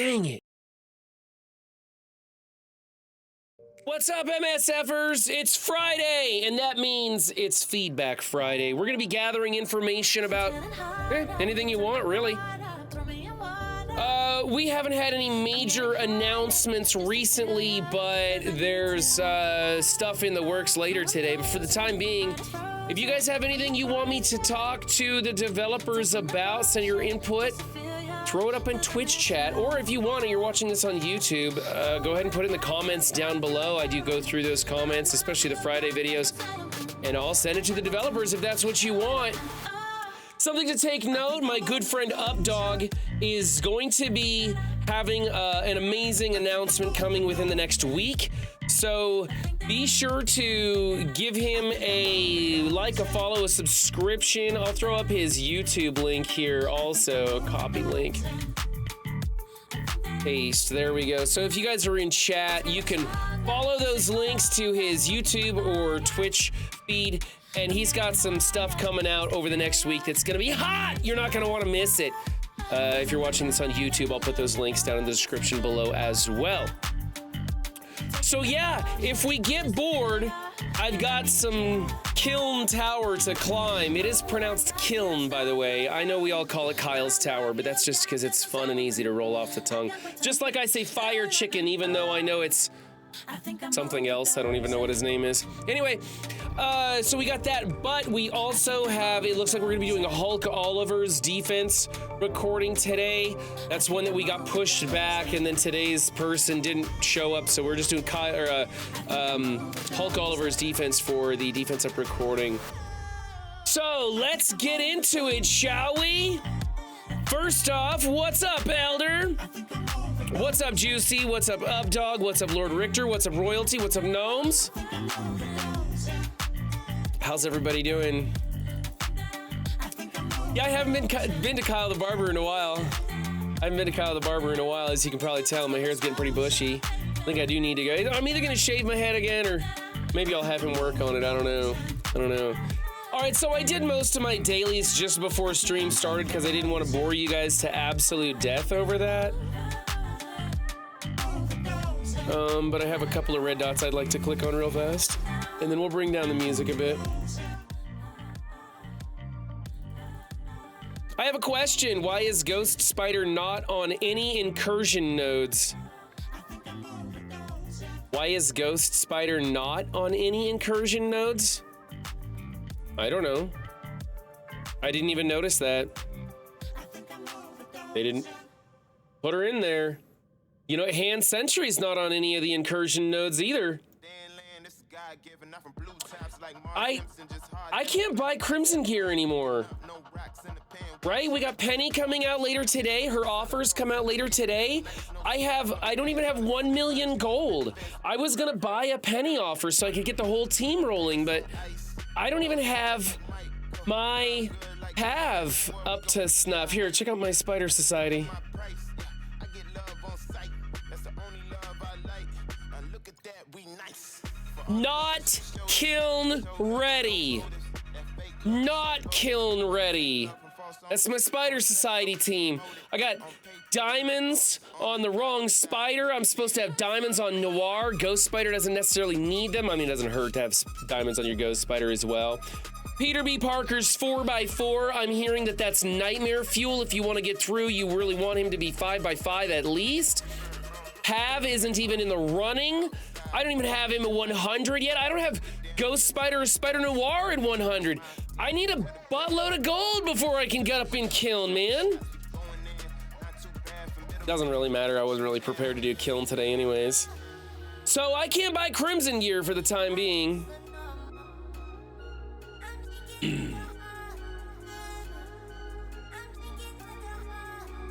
Dang it. What's up, MSFers? It's Friday, and that means it's Feedback Friday. We're going to be gathering information about anything you want, really. We haven't had any major announcements recently, but there's stuff in the works later today. But for the time being, if you guys have anything you want me to talk to the developers about, send your input. Throw it up in Twitch chat, or if you want and you're watching this on YouTube, go ahead and put it in the comments down below. I do go through those comments, especially the Friday videos, and I'll send it to the developers if that's what you want. Something to take note, my good friend Updog is going to be having an amazing announcement coming within the next week. So be sure to give him a like, a follow, a subscription. I'll throw up his YouTube link here also, copy link. Paste, there we go. So if you guys are in chat, you can follow those links to his YouTube or Twitch feed, and he's got some stuff coming out over the next week that's gonna be hot. You're not gonna wanna miss it. If you're watching this on YouTube, I'll put those links down in the description below as well. So yeah, if we get bored, I've got some Kiln Tower to climb. It is pronounced Kiln, by the way. I know we all call it Kyle's Tower, but that's just because it's fun and easy to roll off the tongue. Just like I say Fire Chicken, even though I know it's something else. I don't even know what his name is. Anyway, so we got that, but we also have, it looks like we're gonna be doing a Hulk Oliver's defense recording today. That's one that we got pushed back, and then today's person didn't show up, so we're just doing Hulk Oliver's defense for the defensive recording. So let's get into it, shall we? First off, what's up, Elder? What's up, Juicy? What's up, Updog? What's up, Lord Richter? What's up, Royalty? What's up, Gnomes? How's everybody doing? Yeah, I haven't been to Kyle the Barber in a while. I haven't been to Kyle the Barber in a while, as you can probably tell. My hair's getting pretty bushy. I think I do need to go. I'm either gonna shave my head again, or maybe I'll have him work on it. I don't know. All right, so I did most of my dailies just before stream started because I didn't want to bore you guys to absolute death over that. But I have a couple of red dots I'd like to click on real fast, and then we'll bring down the music a bit. I have a question. Why is Ghost Spider not on any incursion nodes? Why is Ghost Spider not on any incursion nodes? I don't know. I didn't even notice that. They didn't put her in there. You know, Hand Sentry's not on any of the incursion nodes either. I can't buy Crimson gear anymore. Right? We got Penny coming out later today. Her offers come out later today. I don't even have 1 million gold. I was gonna buy a Penny offer so I could get the whole team rolling, but I don't even have my Pav up to snuff. Here, check out my Spider Society. Not kiln ready. Not kiln ready. That's my Spider Society team. I got diamonds on the wrong spider. I'm supposed to have diamonds on Noir. Ghost Spider doesn't necessarily need them. I mean, it doesn't hurt to have diamonds on your Ghost Spider as well. Peter B. Parker's 4x4. I'm hearing that that's nightmare fuel. If you want to get through, you really want him to be 5x5 at least. Pav isn't even in the running. I don't even have him at 100 yet. I don't have Ghost Spider or Spider Noir at 100. I need a buttload of gold before I can get up in Kiln, man. Doesn't really matter. I wasn't really prepared to do Kiln today anyways. So I can't buy Crimson gear for the time being.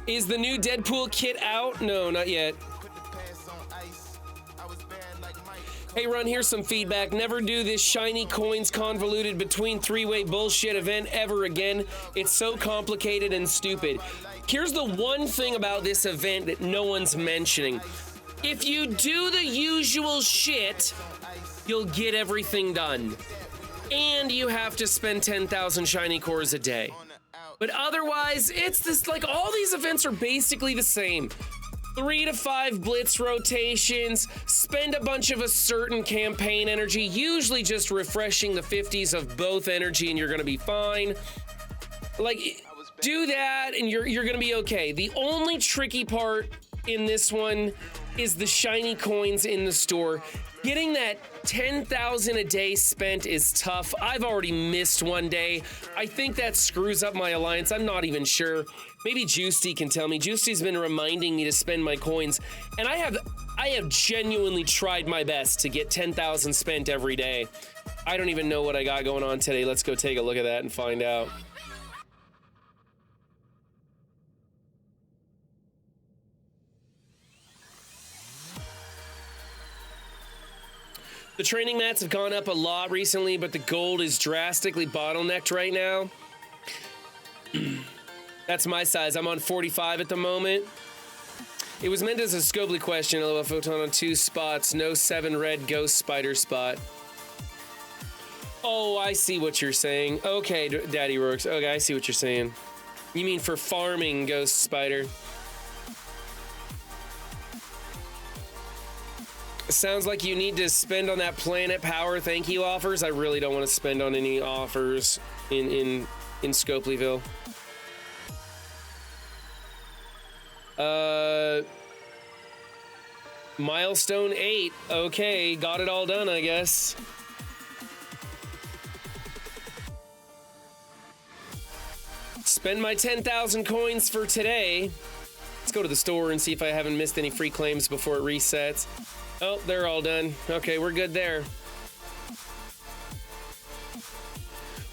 Is the new Deadpool kit out? No, not yet. Hey, Run, here's some feedback. Never do this shiny coins convoluted between three-way bullshit event ever again. It's so complicated and stupid. Here's the one thing about this event that no one's mentioning. If you do the usual shit, you'll get everything done. And you have to spend 10,000 shiny cores a day. But otherwise, it's this, like, all these events are basically the same. 3 to 5 blitz rotations, spend a bunch of a certain campaign energy, usually just refreshing the 50s of both energy, and you're gonna be fine. Like, do that and you're gonna be okay. The only tricky part in this one is the shiny coins in the store. Getting that 10,000 a day spent is tough. I've already missed one day. I think that screws up my alliance. I'm not even sure. Maybe Juicy can tell me. Juicy's been reminding me to spend my coins, and I have genuinely tried my best to get 10,000 spent every day. I don't even know what I got going on today. Let's go take a look at that and find out. The training mats have gone up a lot recently, but the gold is drastically bottlenecked right now. That's my size. I'm on 45 at the moment. It was meant as a Scopely question. LOL Photon on 2 spots. No 7 red ghost spider spot. Oh, I see what you're saying. Okay, Daddy Rorks. Okay, I see what you're saying. You mean for farming ghost spider. Sounds like you need to spend on that Planet Power thank you offers. I really don't want to spend on any offers in Scopelyville. Milestone 8. Okay, got it all done, I guess. Spend my 10,000 coins for today. Let's go to the store and see if I haven't missed any free claims before it resets. Oh, they're all done. Okay, we're good there.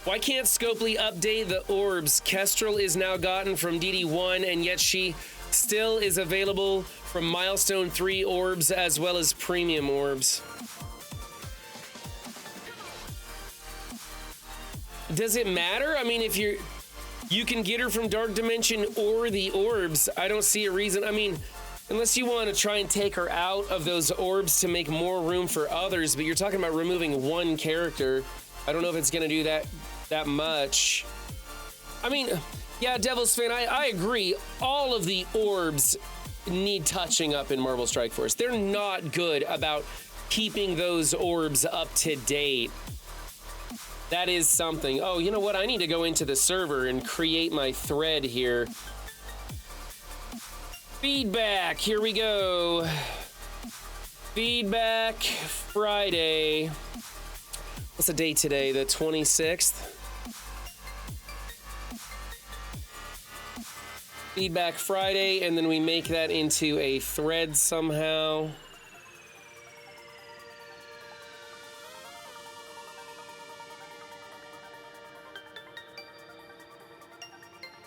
Why can't Scopely update the orbs? Kestrel is now gotten from DD1, and yet she still is available from Milestone 3 orbs as well as premium orbs. Does it matter? I mean, if you can get her from Dark Dimension or the orbs, I don't see a reason. I mean, unless you want to try and take her out of those orbs to make more room for others, but you're talking about removing one character. I don't know if it's going to do that much. I mean, yeah, Devil's Fan, I agree. All of the orbs need touching up in Marvel Strike Force. They're not good about keeping those orbs up to date. That is something. Oh, you know what? I need to go into the server and create my thread here. Feedback, here we go. Feedback Friday. What's the date today? The 26th? Feedback Friday, and then we make that into a thread somehow.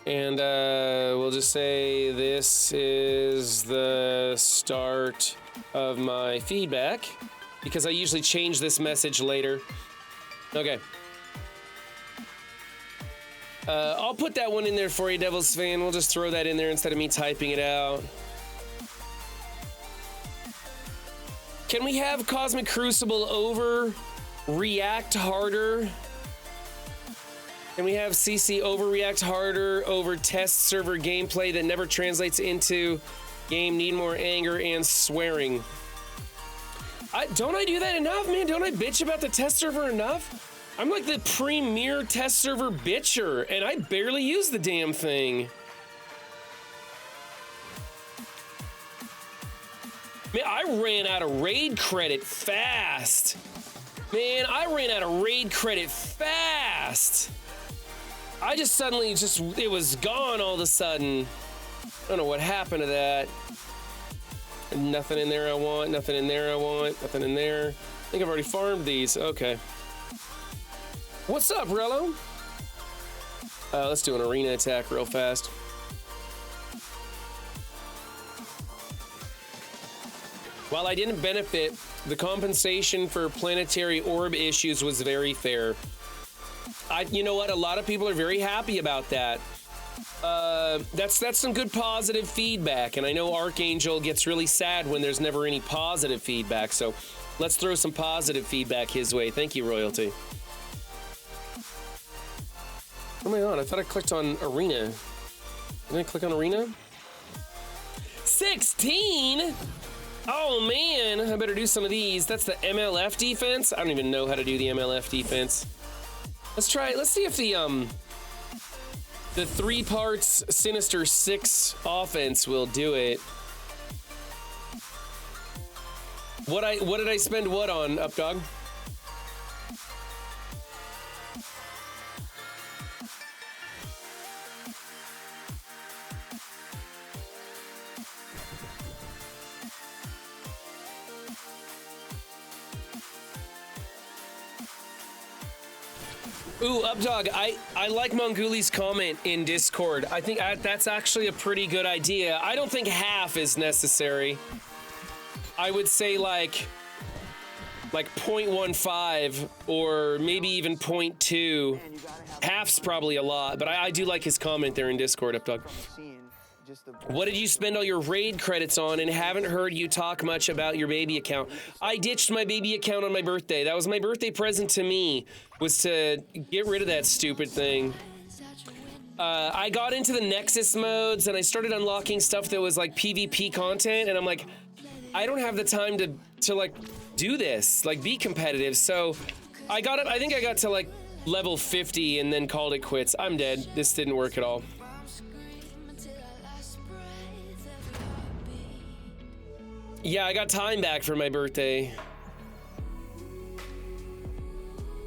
And we'll just say this is the start of my feedback, because I usually change this message later. Okay. I'll put that one in there for you, Devil's Fan. We'll just throw that in there instead of me typing it out. Can we have Cosmic Crucible over React Harder? Can we have CC overreact harder over test server gameplay that never translates into game? Need more anger and swearing. Don't I do that enough, man? Don't I bitch about the test server enough? I'm like the premier test server bitcher, and I barely use the damn thing. Man, I ran out of raid credit fast. Man, I ran out of raid credit fast. I just suddenly it was gone all of a sudden. I don't know what happened to that. Nothing in there I want, nothing in there I want, nothing in there. I think I've already farmed these, okay. What's up, Rello? Let's do an arena attack real fast. While I didn't benefit, the compensation for planetary orb issues was very fair. You know what? A lot of people are very happy about that. That's some good positive feedback, and I know Archangel gets really sad when there's never any positive feedback, so let's throw some positive feedback his way. Thank you, Royalty. Oh my god, I thought I clicked on Arena. Did I click on Arena? 16? Oh man, I better do some of these. That's the MLF defense. I don't even know how to do the MLF defense. Let's try it. Let's see if the 3 parts Sinister 6 offense will do it. What did I spend what on, Updog? Ooh, Updog, I like Mongooli's comment in Discord. I think that's actually a pretty good idea. I don't think half is necessary. I would say like 0.15 or maybe even 0.2. Half's probably a lot, but I do like his comment there in Discord, Updog. What did you spend all your raid credits on, and haven't heard you talk much about your baby account? I ditched my baby account on my birthday. That was my birthday present to me, was to get rid of that stupid thing. I got into the Nexus modes and I started unlocking stuff that was like PvP content, and I'm like, I don't have the time to like do this, like be competitive. So I think I got to like level 50 and then called it quits. I'm dead. This didn't work at all. Yeah, I got time back for my birthday.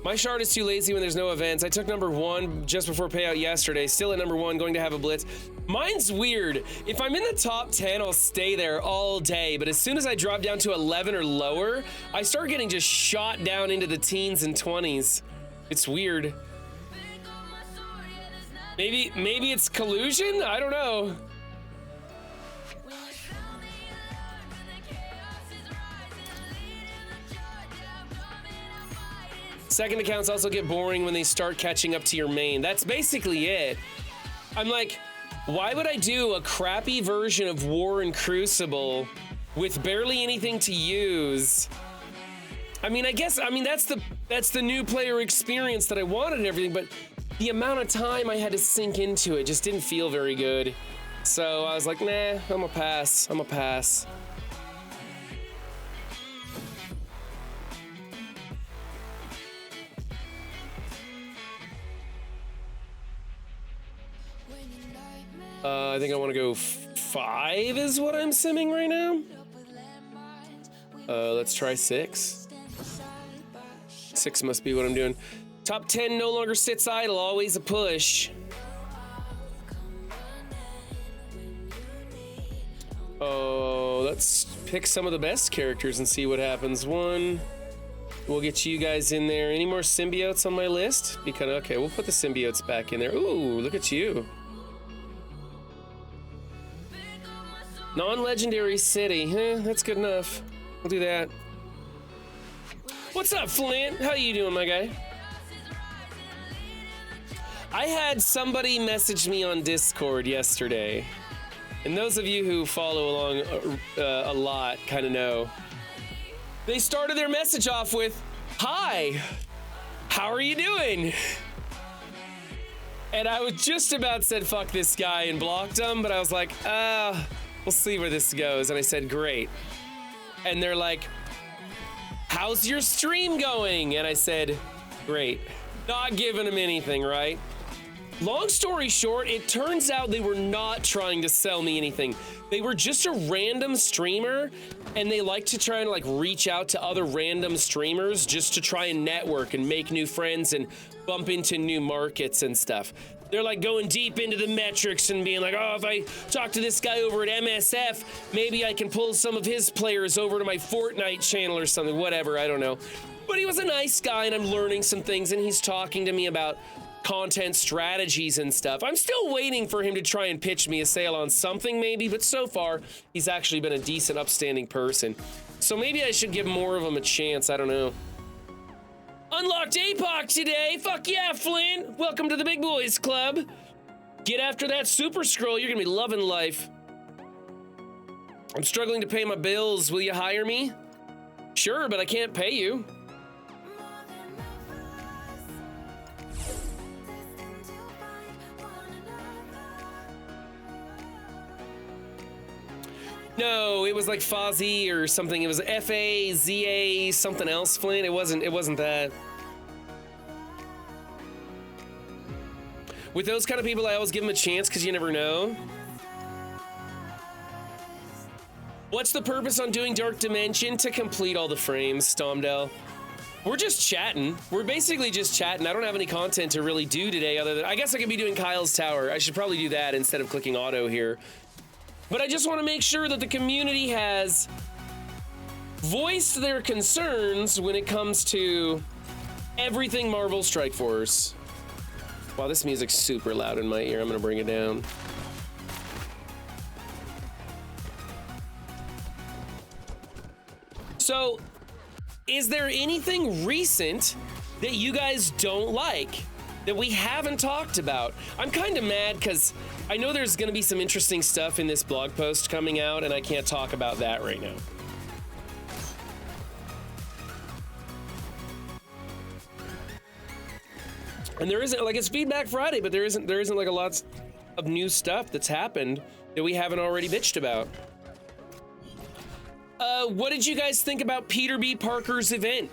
My shard is too lazy when there's no events. I took number 1 just before payout yesterday. Still at number 1, going to have a blitz. Mine's weird. If I'm in the top 10, I'll stay there all day. But as soon as I drop down to 11 or lower, I start getting just shot down into the teens and 20s. It's weird. Maybe it's collusion? I don't know. Second accounts also get boring when they start catching up to your main. That's basically it. I'm like, why would I do a crappy version of War and Crucible with barely anything to use? I mean, that's the new player experience that I wanted and everything, but the amount of time I had to sink into it just didn't feel very good. So I was like, nah, I'm gonna pass. I think I want to go 5 is what I'm simming right now. Let's try 6. 6 must be what I'm doing. Top 10 no longer sits idle, always a push. Oh, let's pick some of the best characters and see what happens. 1, we'll get you guys in there. Any more symbiotes on my list? Okay, we'll put the symbiotes back in there. Ooh, look at you. Non-legendary city, that's good enough. We'll do that. What's up, Flint? How you doing, my guy? I had somebody message me on Discord yesterday, and those of you who follow along a lot kind of know. They started their message off with, "Hi, how are you doing?" And I was just about said fuck this guy and blocked him, but I was like, we'll see where this goes. And I said, great. And they're like, how's your stream going? And I said, great. Not giving them anything, right? Long story short, it turns out they were not trying to sell me anything. They were just a random streamer, and they like to try and like reach out to other random streamers just to try and network and make new friends and bump into new markets and stuff. They're like going deep into the metrics and being like, oh, if I talk to this guy over at MSF, maybe I can pull some of his players over to my Fortnite channel or something, whatever, I don't know. But he was a nice guy, and I'm learning some things, and he's talking to me about content strategies and stuff. I'm still waiting for him to try and pitch me a sale on something maybe, but so far, he's actually been a decent, upstanding person. So maybe I should give more of him a chance, I don't know. Unlocked APOC today. Fuck yeah, Flynn. Welcome to the Big Boys Club. Get after that super scroll. You're gonna be loving life. I'm struggling to pay my bills. Will you hire me? Sure, but I can't pay you. No, it was like Fozzie or something. It was F-A-Z-A something else, Flynn. It wasn't that. With those kind of people, I always give them a chance because you never know. What's the purpose on doing Dark Dimension? To complete all the frames, Stomdell. We're just chatting. We're basically just chatting. I don't have any content to really do today other than, I guess I could be doing Kyle's Tower. I should probably do that instead of clicking auto here. But I just want to make sure that the community has voiced their concerns when it comes to everything Marvel Strike Force. Wow, this music's super loud in my ear. I'm gonna bring it down. So, is there anything recent that you guys don't like that we haven't talked about? I'm kind of mad because I know there's going to be some interesting stuff in this blog post coming out, and I can't talk about that right now. And there isn't, like, it's Feedback Friday, but there isn't like a lot of new stuff that's happened that we haven't already bitched about. What did you guys think about Peter B. Parker's event?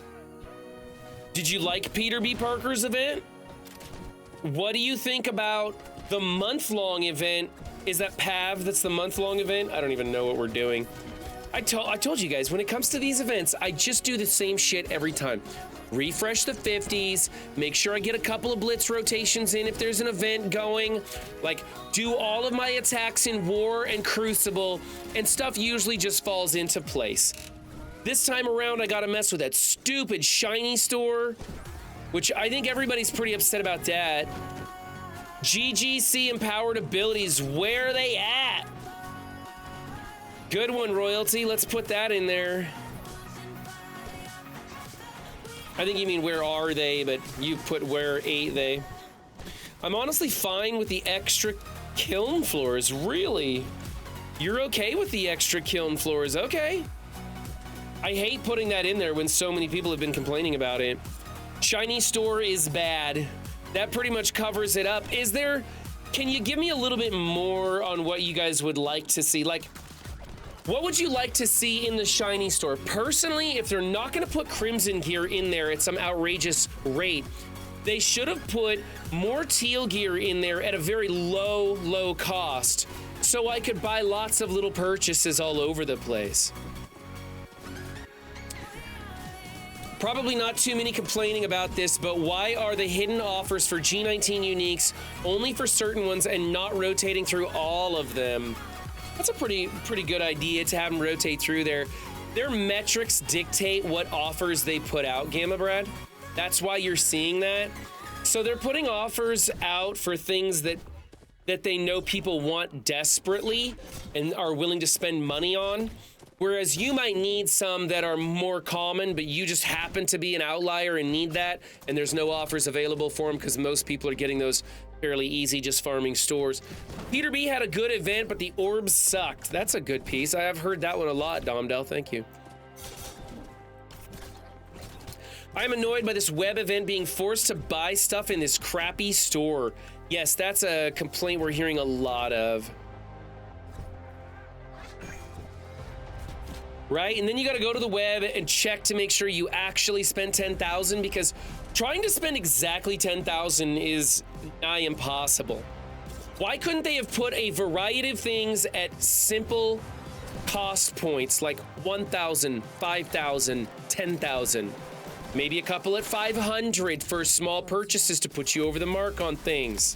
Did you like Peter B. Parker's event? What do you think about the month-long event? Is that PAV that's the month-long event? I don't even know what we're doing. I told you guys, when it comes to these events, I just do the same shit every time. Refresh the 50s, make sure I get a couple of blitz rotations in if there's an event going, like do all of my attacks in War and Crucible, and stuff usually just falls into place. This time around, I gotta mess with that stupid shiny store, which I think everybody's pretty upset about that. GGC empowered abilities, where are they at? Good one, Royalty, let's put that in there. I think you mean where are they, but you put where ain't they. I'm honestly fine with the extra kiln floors, really? You're okay with the extra kiln floors, okay. I hate putting that in there when so many people have been complaining about it. Shiny store is bad. That pretty much covers it up. Can you give me a little bit more on what you guys would like to see? Like, what would you like to see in the shiny store? Personally, if they're not gonna put Crimson gear in there at some outrageous rate, they should have put more teal gear in there at a very low cost so I could buy lots of little purchases all over the place. Probably not too many complaining about this, but why are the hidden offers for G19 uniques only for certain ones and not rotating through all of them? That's a pretty good idea to have them rotate through there. Their metrics dictate what offers they put out, Gamma Brad. That's why you're seeing that. So they're putting offers out for things that they know people want desperately and are willing to spend money on. Whereas you might need some that are more common, but you just happen to be an outlier and need that, and there's no offers available for them because most people are getting those fairly easy, just farming stores. Peter B had a good event, but the orbs sucked. That's a good piece. I have heard that one a lot, Domdell. Thank you. I'm annoyed by this web event being forced to buy stuff in this crappy store. Yes, that's a complaint we're hearing a lot of. Right? And then you got to go to the web and check to make sure you actually spent 10,000, because trying to spend exactly 10,000 is nigh impossible. Why couldn't they have put a variety of things at simple cost points like 1,000, 5,000, 10,000? Maybe a couple at 500 for small purchases to put you over the mark on things.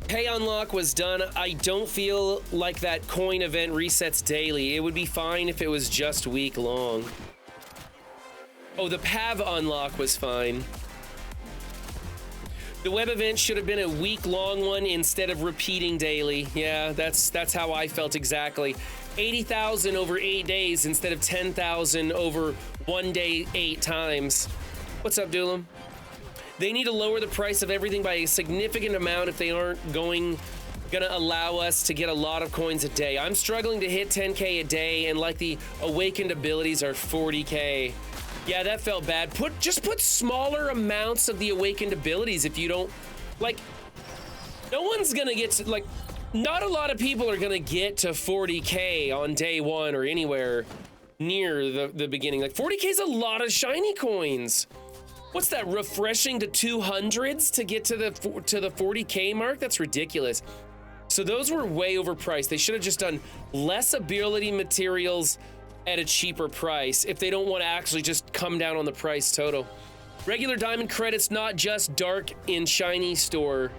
Pay unlock was done. I don't feel like that coin event resets daily. It would be fine if it was just week long. Oh, the PAV unlock was fine. The web event should have been a week-long one instead of repeating daily. Yeah, that's how I felt exactly. 80,000 over 8 days instead of 10,000 over 1 day 8 times. What's up, Doolam? They need to lower the price of everything by a significant amount if they aren't gonna allow us to get a lot of coins a day. I'm struggling to hit 10K a day, and like the awakened abilities are 40K. Yeah, that felt bad. Just put smaller amounts of the awakened abilities if you don't, like, no one's gonna get to, like, not a lot of people are gonna get to 40K on day one or anywhere near the beginning. Like 40K is a lot of shiny coins. What's that, refreshing to 200s to get to the 40K mark? That's ridiculous. So those were way overpriced. They should have just done less ability materials at a cheaper price if they don't want to actually just come down on the price total. Regular diamond credits, not just dark in shiny store.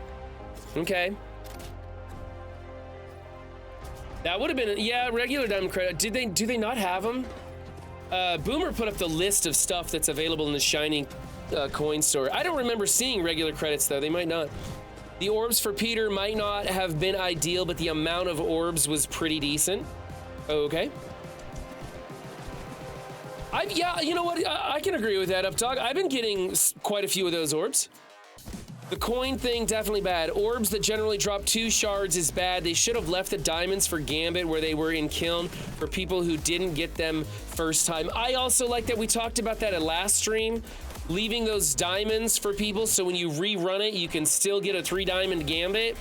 Okay. That would have been, yeah, regular diamond credit. Do they not have them? Boomer put up the list of stuff that's available in the shiny coin store. I don't remember seeing regular credits though. They might not. The orbs for Peter might not have been ideal, but the amount of orbs was pretty decent. Okay. Yeah, you know what? I can agree with that, Updog. I've been getting quite a few of those orbs. The coin thing, definitely bad. Orbs that generally drop 2 shards is bad. They should have left the diamonds for Gambit where they were in Kiln for people who didn't get them first time. I also like that we talked about that at last stream, leaving those diamonds for people so when you rerun it, you can still get a 3 diamond Gambit.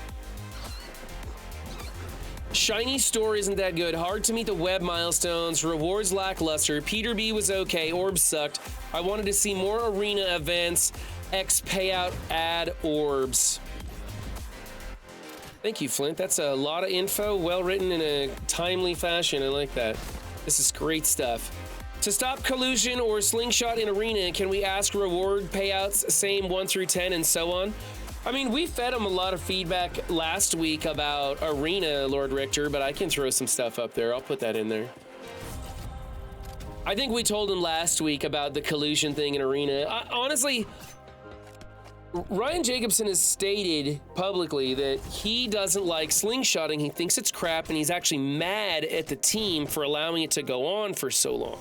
Shiny store isn't that good. Hard to meet the web milestones. Rewards lackluster. Peter B was okay. Orbs sucked. I wanted to see more arena events. X payout add orbs. Thank you, Flint. That's a lot of info, well written in a timely fashion. I like that. This is great stuff. To stop collusion or slingshot in arena, can we ask reward payouts same 1 through 10 and so on? I mean, we fed him a lot of feedback last week about arena, Lord Richter, but I can throw some stuff up there. I'll put that in there. I think we told him last week about the collusion thing in arena. Honestly, Ryan Jacobson has stated publicly that he doesn't like slingshotting. He thinks it's crap, and he's actually mad at the team for allowing it to go on for so long.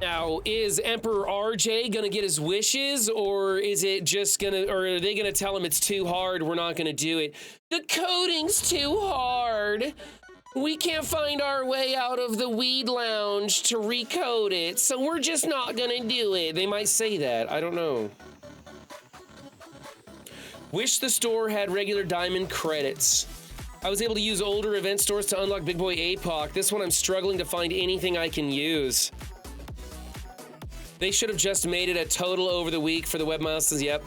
Now, is Emperor RJ gonna get his wishes, or is it just gonna, or are they gonna tell him it's too hard, we're not gonna do it? The coding's too hard. We can't find our way out of the weed lounge to recode it, so we're just not gonna do it. They might say that, I don't know. Wish the store had regular diamond credits. I was able to use older event stores to unlock Big Boy APOC. This one I'm struggling to find anything I can use. They should have just made it a total over the week for the web milestones, yep.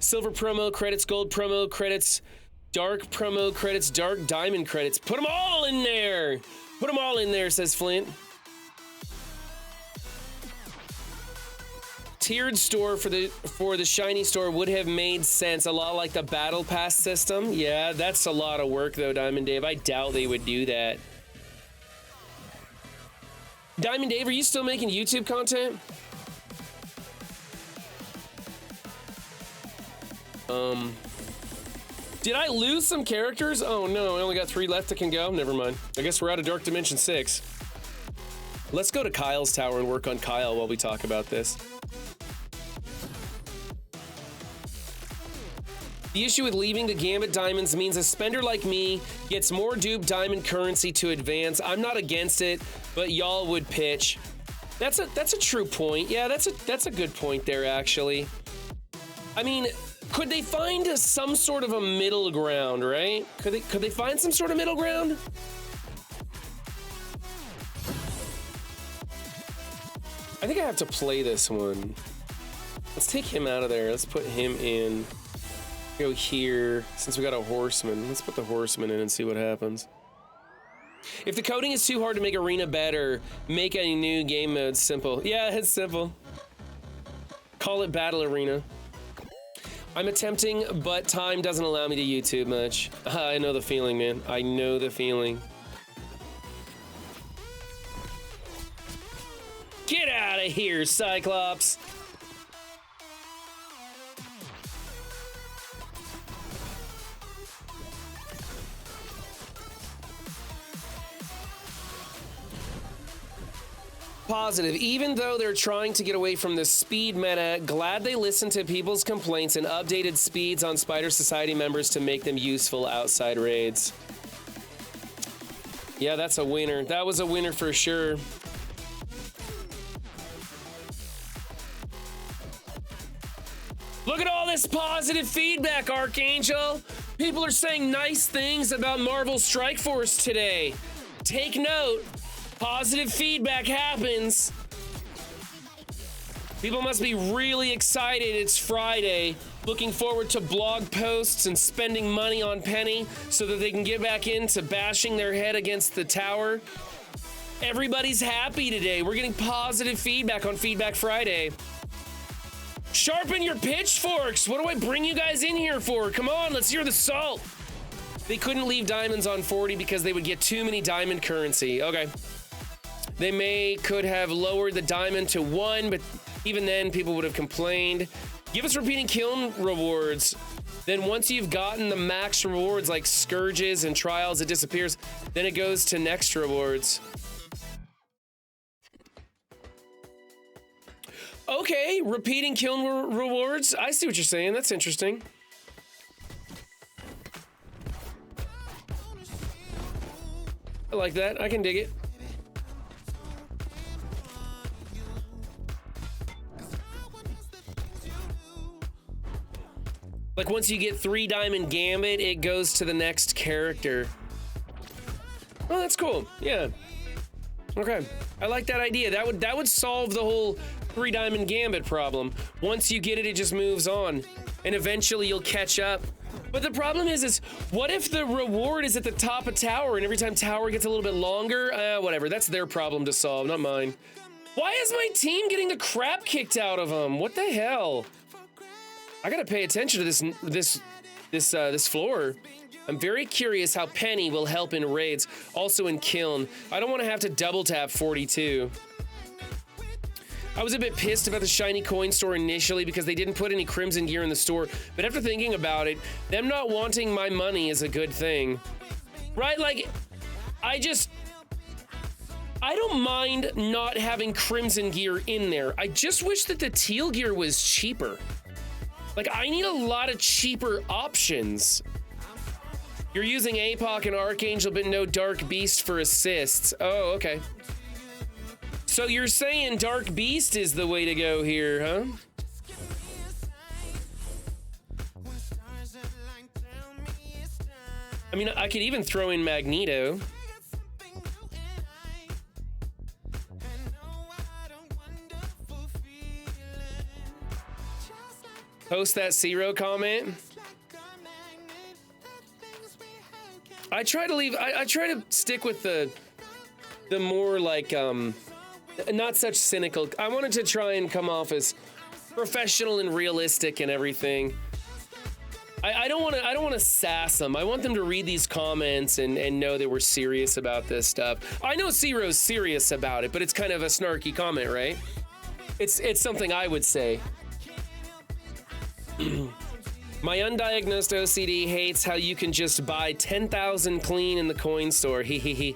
Silver promo credits, gold promo credits, dark promo credits, dark diamond credits. Put them all in there. Put them all in there, says Flint. Tiered store for the shiny store would have made sense, a lot like the battle pass system. Yeah, that's a lot of work though, Diamond Dave. I doubt they would do that. Diamond Dave, are you still making YouTube content? Did I lose some characters? Oh no, I only got 3 left that can go. Never mind. I guess we're out of Dark Dimension 6. Let's go to Kyle's tower and work on Kyle while we talk about this. The issue with leaving the Gambit diamonds means a spender like me gets more dupe diamond currency to advance. I'm not against it, but y'all would pitch. That's a true point. Yeah, that's a good point there, actually. I mean, could they find some sort of a middle ground, right? Could they find some sort of middle ground? I think I have to play this one. Let's take him out of there. Let's put him in. Go here. Since we got a horseman, let's put the horseman in and see what happens. If the coding is too hard to make arena better, make a new game mode simple. Yeah, it's simple. Call it Battle Arena. I'm attempting, but time doesn't allow me to YouTube much. I know the feeling, man. I know the feeling. Get out of here, Cyclops! Positive. Even though they're trying to get away from the speed meta, glad they listened to people's complaints and updated speeds on Spider Society members to make them useful outside raids. Yeah, that's a winner. That was a winner for sure. Look at all this positive feedback, Archangel. People are saying nice things about Marvel Strike Force today. Take note. Positive feedback happens. People must be really excited. It's Friday. Looking forward to blog posts and spending money on Penny so that they can get back into bashing their head against the tower. Everybody's happy today. We're getting positive feedback on Feedback Friday. Sharpen your pitchforks. What do I bring you guys in here for? Come on, let's hear the salt. They couldn't leave diamonds on 40 because they would get too many diamond currency. Okay. They could have lowered the diamond to 1, but even then people would have complained. Give us repeating kiln rewards. Then once you've gotten the max rewards like scourges and trials, it disappears. Then it goes to next rewards. Okay, repeating kiln rewards. I see what you're saying. That's interesting. I like that. I can dig it. Like once you get 3 Diamond Gambit, it goes to the next character. Oh, that's cool. Yeah. Okay. I like that idea. That would solve the whole 3 Diamond Gambit problem. Once you get it, it just moves on. And eventually you'll catch up. But the problem is what if the reward is at the top of tower and every time tower gets a little bit longer? Whatever. That's their problem to solve, not mine. Why is my team getting the crap kicked out of them? What the hell? I gotta pay attention to this floor. I'm very curious how Penny will help in raids, also in kiln. I don't want to have to double tap 42. I was a bit pissed about the shiny coin store initially because they didn't put any crimson gear in the store, but after thinking about it, them not wanting my money is a good thing. Right? Like, I don't mind not having crimson gear in there. I just wish that the teal gear was cheaper. Like, I need a lot of cheaper options. You're using APOC and Archangel, but no Dark Beast for assists. Oh, okay. So you're saying Dark Beast is the way to go here, huh? I mean, I could even throw in Magneto. Post that Zero comment. I try to stick with the more like not such cynical. I wanted to try and come off as professional and realistic and everything. I don't want to sass them. I want them to read these comments and know that we're serious about this stuff. I know Zero's serious about it, but it's kind of a snarky comment, right? It's something I would say. My undiagnosed OCD hates how you can just buy 10,000 clean in the coin store. Hee hee hee.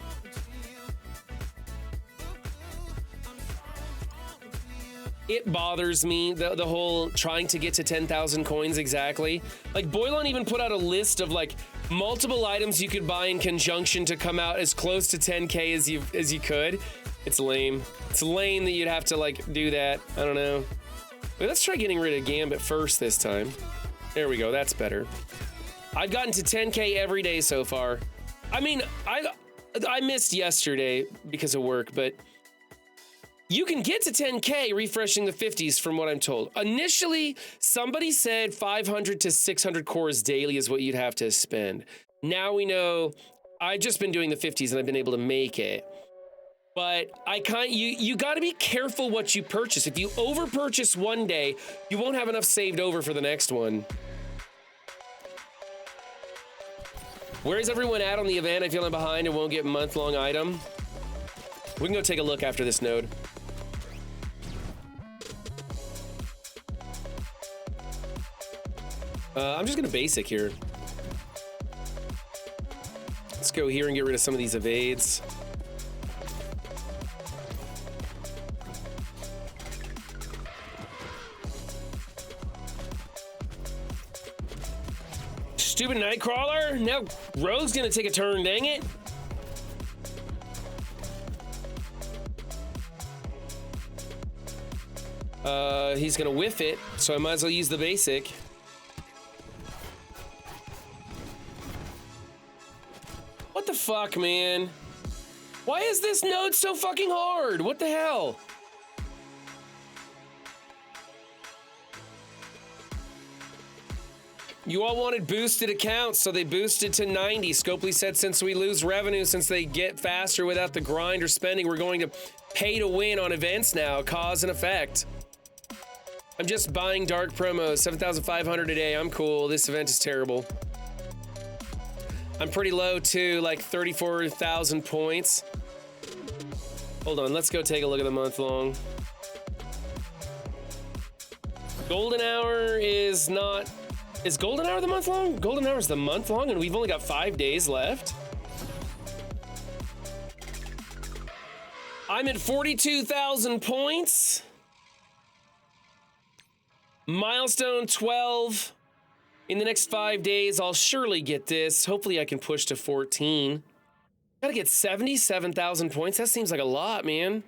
It bothers me, the whole trying to get to 10,000 coins exactly. Like, Boylon even put out a list of like multiple items you could buy in conjunction to come out as close to 10K as you could. It's lame. It's lame that you'd have to like do that. I don't know. Wait, let's try getting rid of Gambit first this time. There we go, that's better. I've gotten to 10K every day so far. I mean, I missed yesterday because of work, but you can get to 10K refreshing the 50s from what I'm told. Initially, somebody said 500 to 600 cores daily is what you'd have to spend. Now we know, I've just been doing the 50s and I've been able to make it. But you got to be careful what you purchase. If you over purchase one day, you won't have enough saved over for the next one. Where is everyone at on the event? I feel I'm behind and won't get month-long item. We can go take a look after this node. I'm just gonna basic here. Let's go here and get rid of some of these evades. Stupid Nightcrawler? Now Rogue's gonna take a turn, dang it. He's gonna whiff it, so I might as well use the basic. What the fuck, man? Why is this node so fucking hard? What the hell? You all wanted boosted accounts, so they boosted to 90. Scopely said since we lose revenue, since they get faster without the grind or spending, we're going to pay to win on events now, cause and effect. I'm just buying dark promos, 7,500 a day. I'm cool. This event is terrible. I'm pretty low too, like 34,000 points. Hold on, let's go take a look at the month long. Golden Hour is not... Is Golden Hour the month long? Golden Hour is the month long and we've only got 5 days left. I'm at 42,000 points. Milestone 12. In the next 5 days, I'll surely get this. Hopefully I can push to 14. Gotta get 77,000 points. That seems like a lot, man.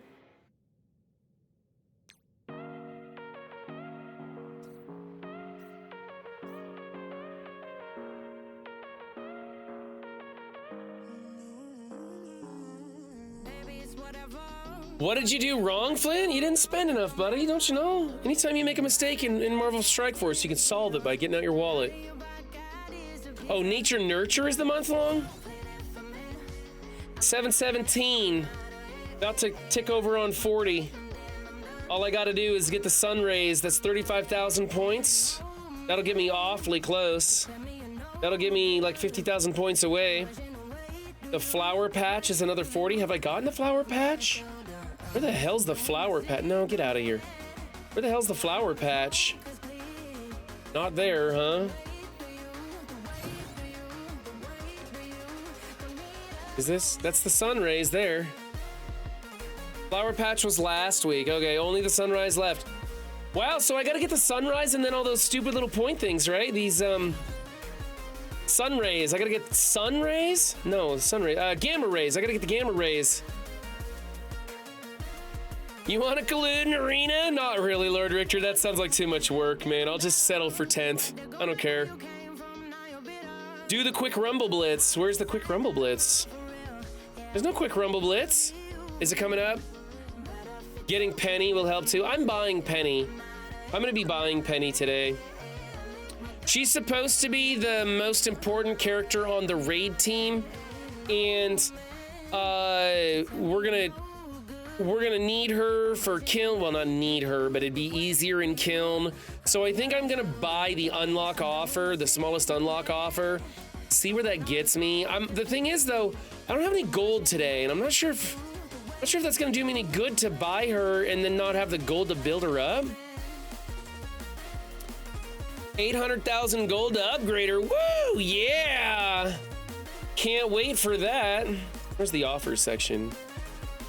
What did you do wrong, Flynn? You didn't spend enough, buddy, don't you know? Anytime you make a mistake in Marvel Strike Force, you can solve it by getting out your wallet. Oh, Nature Nurture is the month long? 717. About to tick over on 40. All I gotta do is get the Sun Rays. That's 35,000 points. That'll get me awfully close. That'll get me like 50,000 points away. The Flower Patch is another 40. Have I gotten the Flower Patch? Where the hell's the Flower Patch? No, get out of here. Where the hell's the Flower Patch? Not there, huh? Is this? That's the Sun Rays there. Flower Patch was last week. Okay, only the Sunrise left. Wow, so I gotta get the Sunrise and then all those stupid little point things, right? These, Sun Rays. I gotta get Sun Rays? No, Sun Rays. Gamma Rays. I gotta get the Gamma Rays. You want to collude an arena? Not really, Lord Richter. That sounds like too much work, man. I'll just settle for 10th. I don't care. Do the quick Rumble Blitz. Where's the quick Rumble Blitz? There's no quick Rumble Blitz. Is it coming up? Getting Penny will help too. I'm buying Penny. I'm gonna be buying Penny today. She's supposed to be the most important character on the raid team, and we're gonna need her for Kiln. Well, not need her, but it'd be easier in Kiln. So I think I'm gonna buy the unlock offer, the smallest unlock offer. See where that gets me. The thing is, though, I don't have any gold today, and I'm not sure if that's gonna do me any good to buy her and then not have the gold to build her up. 800,000 gold to upgrade her. Woo! Yeah! Can't wait for that. Where's the offers section?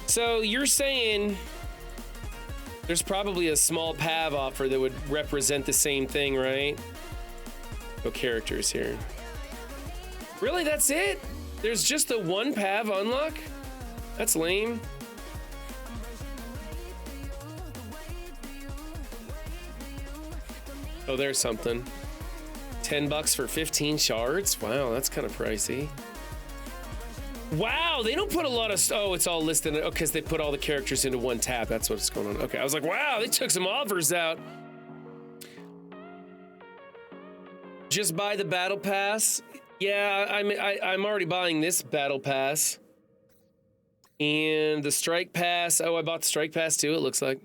So you're saying there's probably a small PAV offer that would represent the same thing, right? Go characters here. Really, that's it? There's just the one PAV unlock? That's lame. Oh, there's something. $10 for 15 shards? Wow, that's kind of pricey. Wow, they don't put a lot of... Oh, it's all listed. Oh, because they put all the characters into one tab. That's what's going on. Okay, I was like, wow, they took some offers out. Just buy the battle pass. Yeah, I'm already buying this battle pass. And the strike pass. Oh, I bought the strike pass too, it looks like.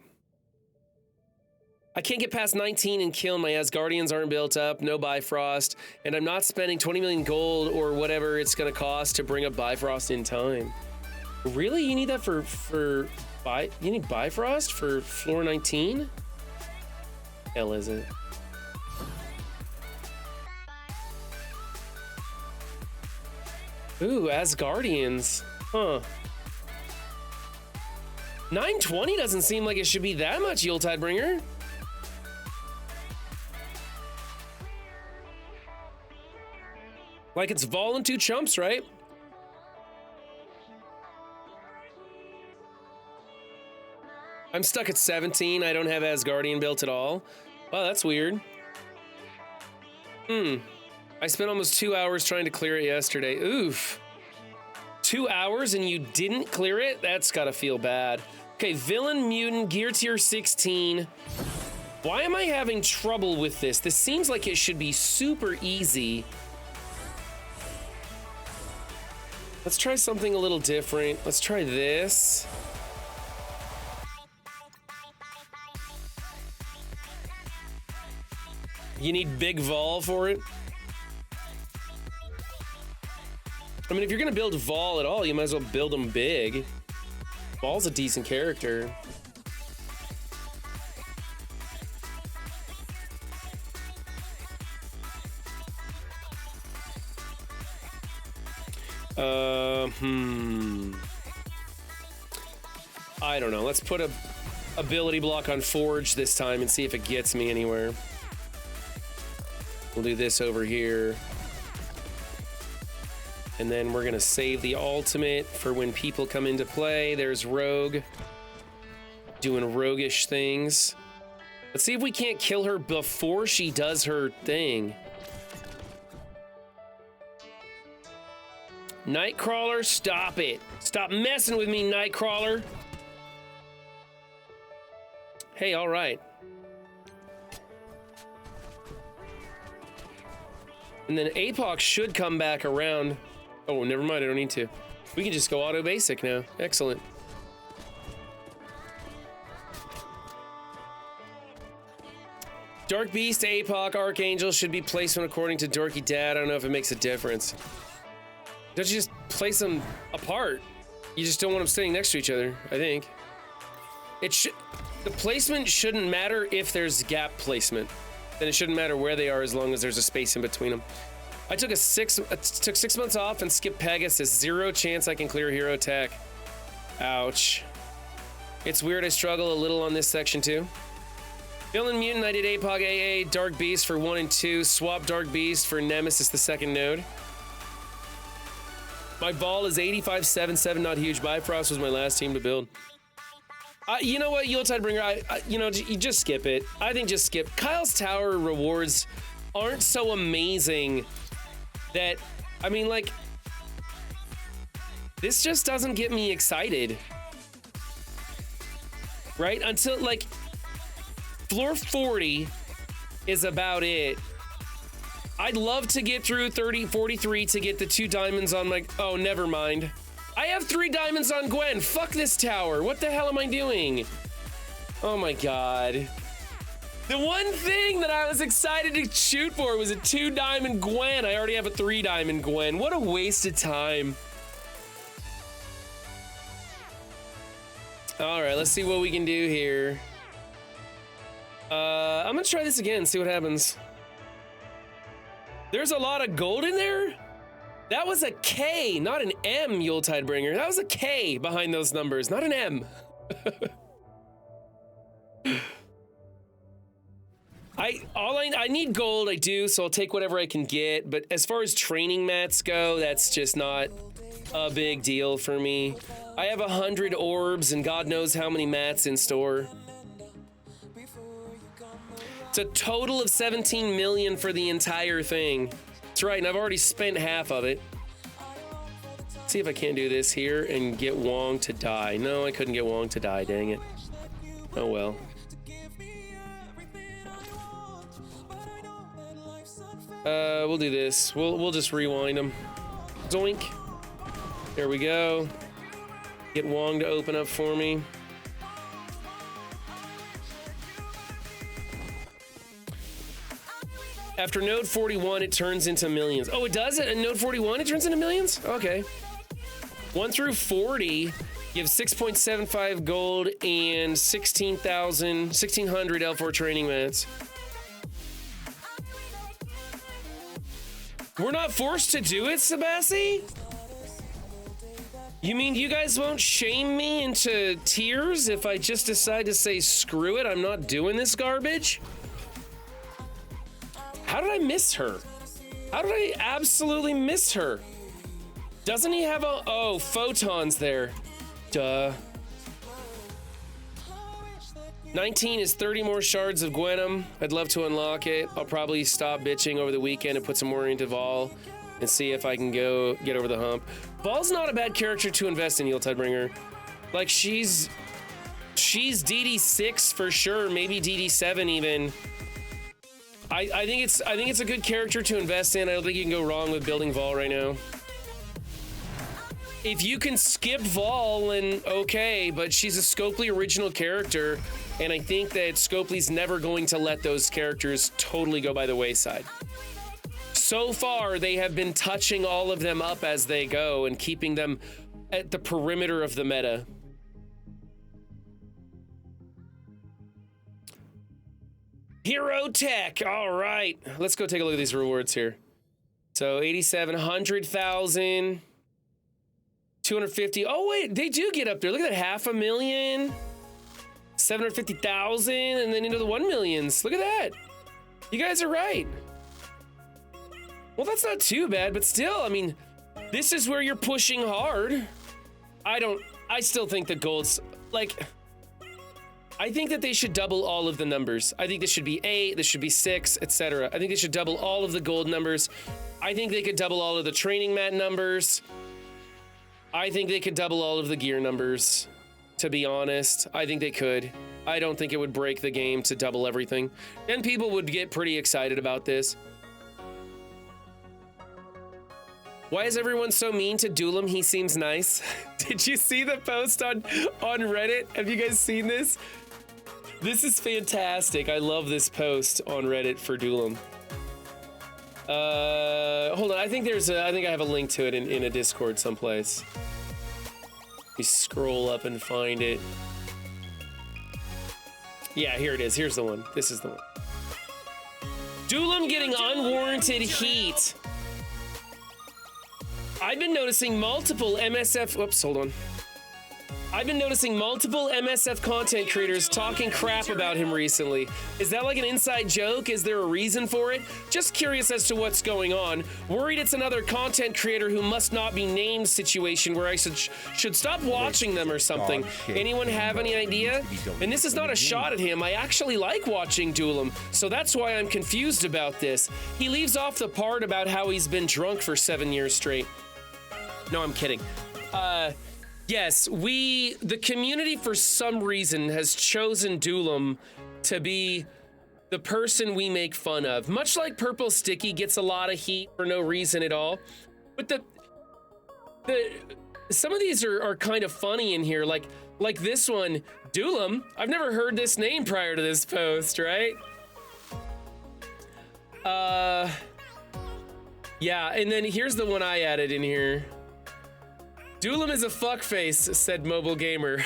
I can't get past 19 and kill. My Asgardians aren't built up, no Bifrost, and I'm not spending 20 million gold or whatever it's gonna cost to bring up Bifrost in time. Really? You need that you need Bifrost for floor 19? Hell is it? Ooh, Asgardians. Huh. 920 doesn't seem like it should be that much, Yuletide Bringer. Like it's Vol and 2 chumps, right? I'm stuck at 17. I don't have Asgardian built at all. Wow, that's weird. I spent almost 2 hours trying to clear it yesterday. Oof. 2 hours and you didn't clear it? That's gotta feel bad. Okay, Villain Mutant, Gear Tier 16. Why am I having trouble with this? This seems like it should be super easy. Let's try something a little different. Let's try this. You need Big Vol for it? I mean, if you're gonna build Vol at all, you might as well build him big. Vol's a decent character. I don't know. Let's put a ability block on Forge this time and see if it gets me anywhere. We'll do this over here. And then we're gonna save the ultimate for when people come into play. There's Rogue doing roguish things. Let's see if we can't kill her before she does her thing. Nightcrawler, stop it. Stop messing with me, Nightcrawler. Hey, all right. And then Apoc should come back around. Oh, never mind, I don't need to. We can just go auto basic now. Excellent. Dark Beast, Apoc, Archangel should be placement according to Dorky Dad. I don't know if it makes a difference. Don't you just place them apart? You just don't want them sitting next to each other, I think. The placement shouldn't matter if there's gap placement. Then it shouldn't matter where they are as long as there's a space in between them. I took 6 months off and skipped Pegasus. 0 chance I can clear Hero Tech. Ouch. It's weird I struggle a little on this section too. Villain Mutant, I did Apoc AA, Dark Beast for 1 and 2, swap Dark Beast for Nemesis, the second node. My ball is 85-7-7, not huge. Bifrost was my last team to build. You know what, Yuletide Bringer, you just skip it. I think just skip. Kyle's Tower rewards aren't so amazing that, I mean, like, this just doesn't get me excited. Right? Until, like, floor 40 is about it. I'd love to get through 43 to get the 2 diamonds on my... Oh, never mind. I have 3 diamonds on Gwen. Fuck this tower. What the hell am I doing? Oh my god. The one thing that I was excited to shoot for was a 2 diamond Gwen. I already have a 3 diamond Gwen. What a waste of time. All right, let's see what we can do here. I'm gonna try this again, see what happens. There's a lot of gold in there? That was a K, not an M, Yuletide Bringer. That was a K behind those numbers, not an M. I need gold, I do, so I'll take whatever I can get. But as far as training mats go, that's just not a big deal for me. I have 100 orbs and God knows how many mats in store. It's a total of 17 million for the entire thing. That's right, and I've already spent half of it. Let's see if I can't do this here and get Wong to die. No, I couldn't get Wong to die, dang it. Oh well. We'll do this. We'll just rewind them. Zoink. There we go. Get Wong to open up for me. After node 41, it turns into millions. Oh, it does? At node 41, it turns into millions? Okay. 1 through 40 gives 6.75 gold and 1600 L4 training mats. We're not forced to do it, Sabassi? You mean you guys won't shame me into tears if I just decide to say, screw it, I'm not doing this garbage? How did I miss her? How did I absolutely miss her? Doesn't he have a... Oh, Photon's there. Duh. 19 is 30 more shards of Gwenum. I'd love to unlock it. I'll probably stop bitching over the weekend and put some more into Vol and see if I can go get over the hump. Vol's not a bad character to invest in, Yuletide-bringer. Like, she's DD6 for sure, maybe DD7 even. I think it's a good character to invest in. I don't think you can go wrong with building Vol right now. If you can skip Vol, then okay, but she's a Scopely original character, and I think that Scopely's never going to let those characters totally go by the wayside. So far, they have been touching all of them up as they go and keeping them at the perimeter of the meta. Hero Tech, all right. Let's go take a look at these rewards here. So 87, 100,000. 250. Oh, wait, they do get up there. Look at that. 500,000, 750,000, and then into the 1 millions. Look at that. You guys are right. Well, that's not too bad, but still, I mean, this is where you're pushing hard. I still think the gold's like, I think that they should double all of the numbers. I think this should be 8, this should be 6, etc. I think they should double all of the gold numbers. I think they could double all of the training mat numbers. I think they could double all of the gear numbers, to be honest. I think they could. I don't think it would break the game to double everything. And people would get pretty excited about this. Why is everyone so mean to Duelam? He seems nice. Did you see the post on Reddit? Have you guys seen this? This is fantastic. I love this post on Reddit for Duelam. Hold on. I think I have a link to it in a Discord someplace. Let me scroll up and find it. Yeah, here it is. Here's the one. This is the one. Duelam getting unwarranted heat. I've been noticing multiple MSF. Whoops, hold on. I've been noticing multiple MSF content creators talking crap about him recently. Is that like an inside joke? Is there a reason for it? Just curious as to what's going on. Worried it's another content creator who must not be named situation where I should stop watching them or something. Anyone have any idea? And this is not a shot at him. I actually like watching Duelam, so that's why I'm confused about this. He leaves off the part about how he's been drunk for 7 years straight. No, I'm kidding. Yes, the community for some reason has chosen Duelam to be the person we make fun of. Much like Purple Sticky gets a lot of heat for no reason at all. But some of these are kind of funny in here. Like this one, Duelam. I've never heard this name prior to this post, right? Yeah, and then here's the one I added in here. Duelam is a fuckface, said Mobile Gamer.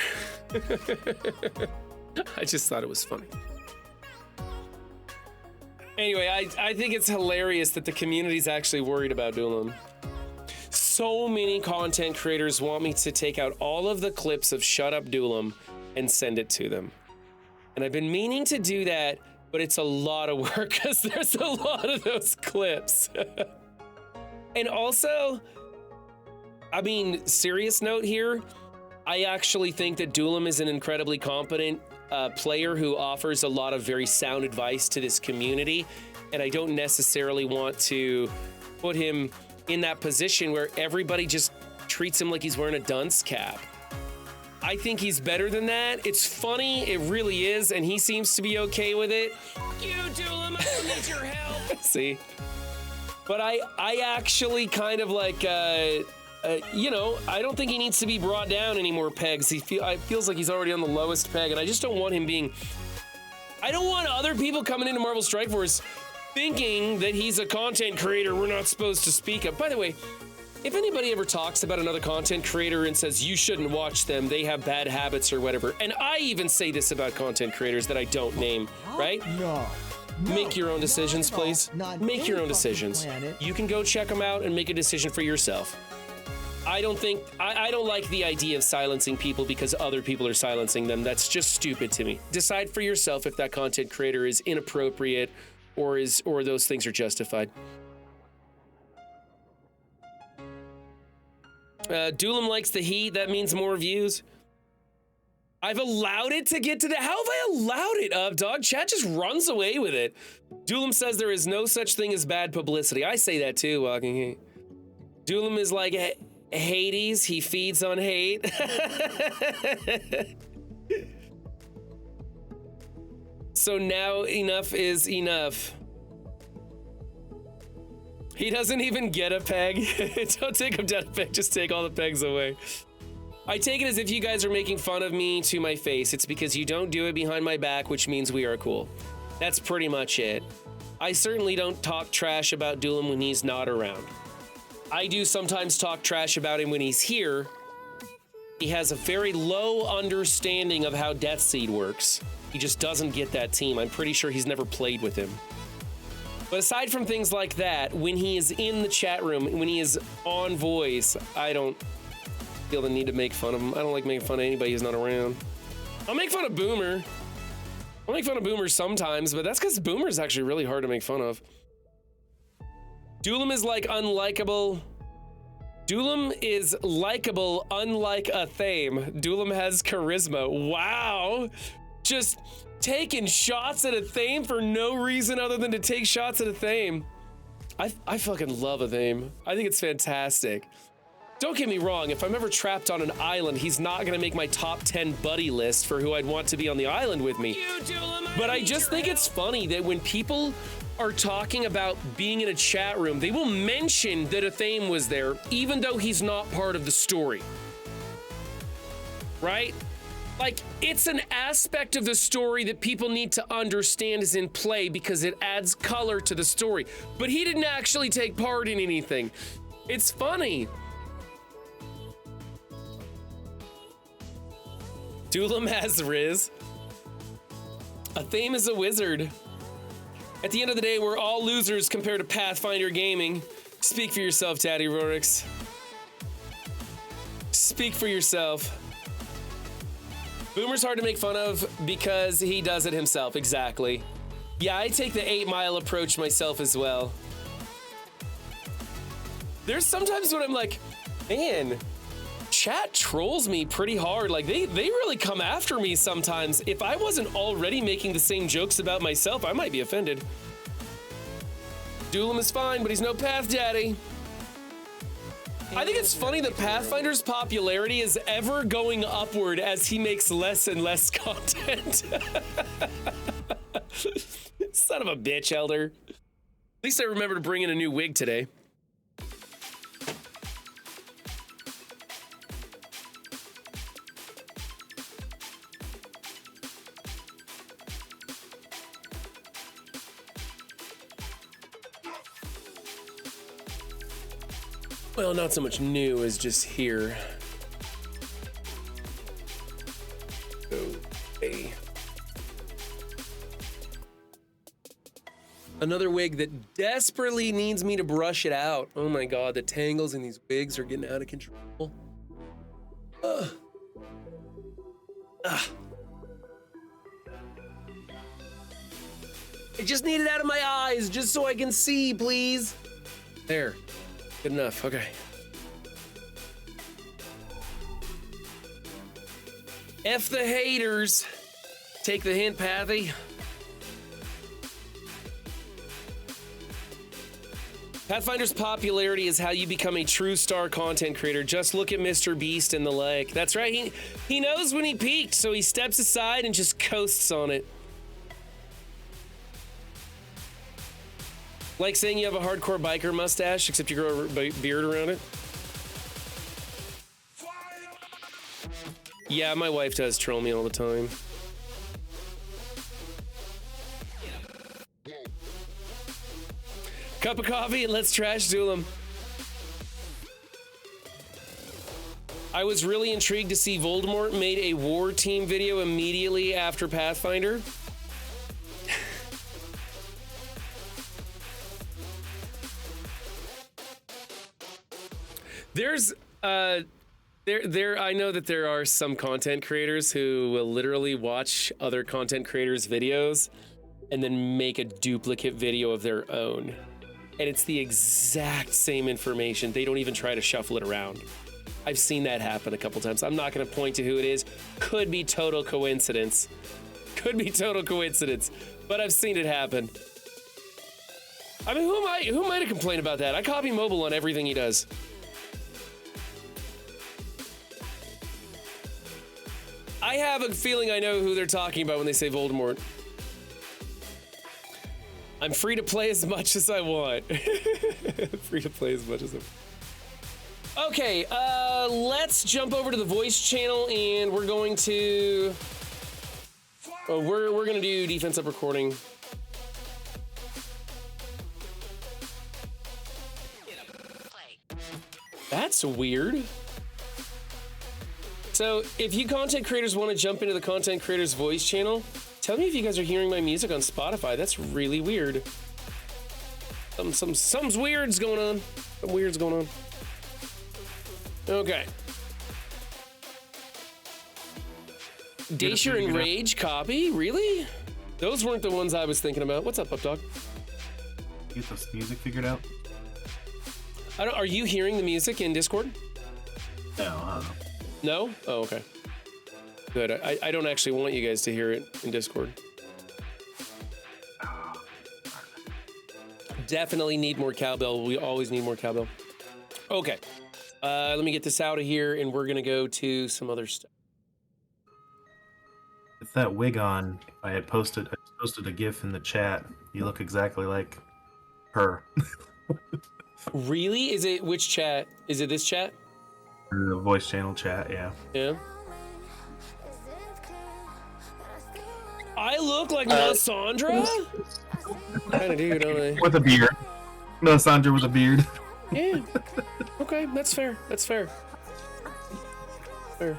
I just thought it was funny. Anyway, I think it's hilarious that the community's actually worried about Duelam. So many content creators want me to take out all of the clips of Shut Up Duelam and send it to them. And I've been meaning to do that, but it's a lot of work because there's a lot of those clips. And also, I mean, serious note here, I actually think that Duelam is an incredibly competent player who offers a lot of very sound advice to this community, and I don't necessarily want to put him in that position where everybody just treats him like he's wearing a dunce cap. I think he's better than that. It's funny, it really is, and he seems to be okay with it. Fuck you, Duelam, I don't need your help. See? But I actually kind of like, you know, I don't think he needs to be brought down any more pegs. It feels like he's already on the lowest peg, and I just don't want him being... I don't want other people coming into Marvel Strike Force thinking that he's a content creator we're not supposed to speak of. By the way, if anybody ever talks about another content creator and says you shouldn't watch them, they have bad habits or whatever, and I even say this about content creators that I don't name, right? No. Make your own decisions, please. Make your own decisions. You can go check them out and make a decision for yourself. I don't like the idea of silencing people because other people are silencing them. That's just stupid to me. Decide for yourself if that content creator is inappropriate or those things are justified. Duelam likes the heat. That means more views. I've allowed it to get to the, how have I allowed it, dog? Chat just runs away with it. Dulum says there is no such thing as bad publicity. I say that too, Walking Heat. Dulum is like Hades, he feeds on hate. So now enough is enough. He doesn't even get a peg. Don't take him down a peg, just take all the pegs away. I take it as if you guys are making fun of me to my face. It's because you don't do it behind my back, which means we are cool. That's pretty much it. I certainly don't talk trash about Dulum when he's not around. I do sometimes talk trash about him when he's here. He has a very low understanding of how Death Seed works. He just doesn't get that team. I'm pretty sure he's never played with him. But aside from things like that, when he is in the chat room, when he is on voice, I don't feel the need to make fun of him. I don't like making fun of anybody who's not around. I'll make fun of Boomer. I'll make fun of Boomer sometimes, but that's because Boomer's actually really hard to make fun of. Dulum is like unlikable. Dulum is likable, unlike a Thame. Dulum has charisma. Wow. Just taking shots at a Thame for no reason other than to take shots at a Thame. I fucking love a Thame. I think it's fantastic. Don't get me wrong, if I'm ever trapped on an island, he's not gonna make my top 10 buddy list for who I'd want to be on the island with me. But I just think it's funny that when people are talking about being in a chat room, they will mention that a Thame was there, even though he's not part of the story. Right? Like, it's an aspect of the story that people need to understand is in play because it adds color to the story. But he didn't actually take part in anything. It's funny. Dulum has Riz. A Thame is a wizard. At the end of the day, we're all losers compared to Pathfinder Gaming. Speak for yourself, Daddy Rorix. Speak for yourself. Boomer's hard to make fun of because he does it himself, exactly. Yeah, I take the 8 Mile approach myself as well. There's sometimes when I'm like, man, chat trolls me pretty hard. Like, they really come after me sometimes. If I wasn't already making the same jokes about myself, I might be offended. Dulum is fine, but he's no Path Daddy. I think it's funny that Pathfinder's popularity is ever going upward as he makes less and less content. Son of a bitch, Elder. At least I remember to bring in a new wig today. Well, not so much new as just here. Okay. Another wig that desperately needs me to brush it out. Oh my God, the tangles in these wigs are getting out of control. Ugh. Ugh. I just need it out of my eyes, just so I can see, please. There. Good enough, okay. F the haters. Take the hint, Pathy. Pathfinder's popularity is how you become a true star content creator. Just look at Mr. Beast and the like. That's right, he knows when he peaked, so he steps aside and just coasts on it. Like saying you have a hardcore biker mustache, except you grow a beard around it. Yeah, my wife does troll me all the time. Cup of coffee and let's trash Dulum. I was really intrigued to see Voldemort made a war team video immediately after Pathfinder. There's I know that there are some content creators who will literally watch other content creators' videos and then make a duplicate video of their own. And it's the exact same information. They don't even try to shuffle it around. I've seen that happen a couple times. I'm not going to point to who it is. Could be total coincidence. Could be total coincidence, but I've seen it happen. I mean, who am I to complain about that? I copy Mobile on everything he does. I have a feeling I know who they're talking about when they say Voldemort. I'm free to play as much as I want. Free to play as much as I want. Okay, let's jump over to the voice channel, and we're going to... Oh, we're going to do defense up recording. That's weird. So, if you content creators want to jump into the content creators voice channel, tell me if you guys are hearing my music on Spotify. That's really weird. Some weird's going on. Some weird's going on. Okay. Dacier and Rage copy? Really? Those weren't the ones I was thinking about. What's up, Dog? Get this music figured out? Are you hearing the music in Discord? No, No? Oh, okay. Good. I don't actually want you guys to hear it in Discord. Definitely need more cowbell. We always need more cowbell. Okay. Let me get this out of here, and we're going to go to some other stuff. With that wig on, I posted a GIF in the chat. You look exactly like her. Really? Is it which chat? Is it this chat? The voice channel chat, yeah. Yeah. I look like Melisandre? Kind of do, don't I? With a beard. Melisandre with a beard. Yeah. Okay, that's fair. That's fair. Fair.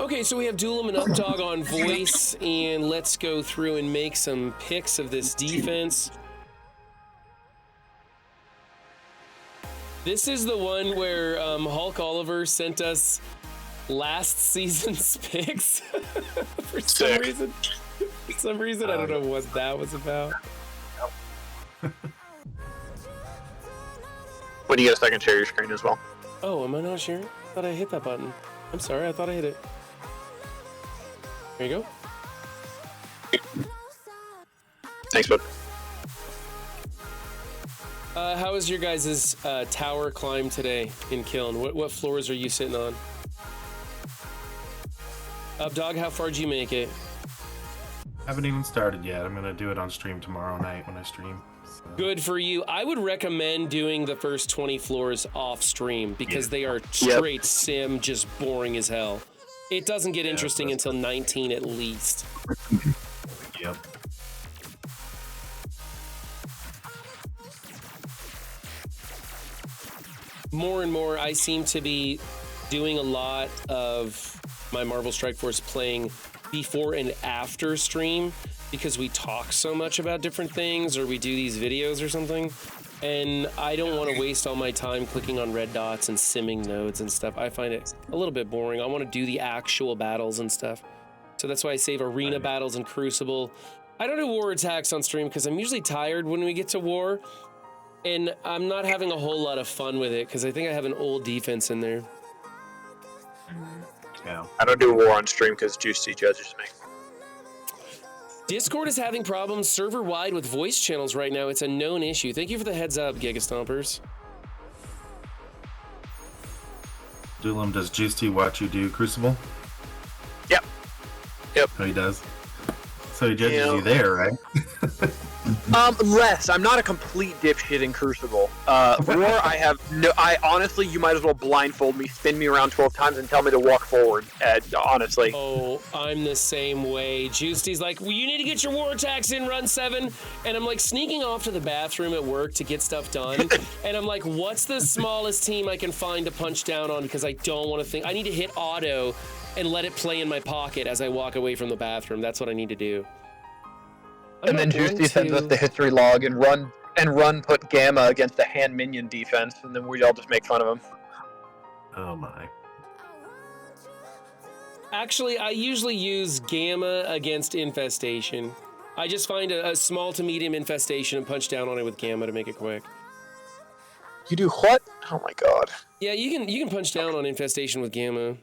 Okay, so we have Duelam and Updog on voice, and let's go through and make some picks of this defense. This is the one where Hulk Oliver sent us last season's picks for some reason. For some reason, I don't know what that was about. When you get a second, share your screen as well. Oh, am I not sharing? I thought I hit that button. I'm sorry, I thought I hit it. There you go. Thanks, bud. How was your guys' tower climb today in Kiln? What floors are you sitting on? Updog, how far did you make it? Haven't even started yet. I'm gonna do it on stream tomorrow night when I stream. So. Good for you. I would recommend doing the first 20 floors off stream because they are straight sim, just boring as hell. It doesn't get interesting until 19 at least. Yep. More and more, I seem to be doing a lot of my Marvel Strike Force playing before and after stream because we talk so much about different things or we do these videos or something. And I don't want to waste all my time clicking on red dots and simming nodes and stuff. I find it a little bit boring. I want to do the actual battles and stuff. So that's why I save arena battles and Crucible. I don't do war attacks on stream because I'm usually tired when we get to war. And I'm not having a whole lot of fun with it because I think I have an old defense in there. Yeah. I don't do war on stream because Juicy judges me. Discord is having problems server-wide with voice channels right now. It's a known issue. Thank you for the heads up, Gigastompers. Duelam, does Juicy watch you do Crucible? Yep. Oh, he does? So he judges you there, right? Less. I'm not a complete dipshit in Crucible. War, I honestly, you might as well blindfold me, spin me around 12 times, and tell me to walk forward. Honestly. Oh, I'm the same way. Juicy's like, well, you need to get your war attacks in run 7. And I'm like sneaking off to the bathroom at work to get stuff done. And I'm like, what's the smallest team I can find to punch down on? Because I don't want to think. I need to hit auto and let it play in my pocket as I walk away from the bathroom. That's what I need to do. And then Juicy sends us the history log and run put Gamma against the hand minion defense, and then we all just make fun of him. Oh my. Actually, I usually use Gamma against Infestation. I just find a small to medium Infestation and punch down on it with Gamma to make it quick. You do what? Oh my god. Yeah, you can punch down on Infestation with Gamma.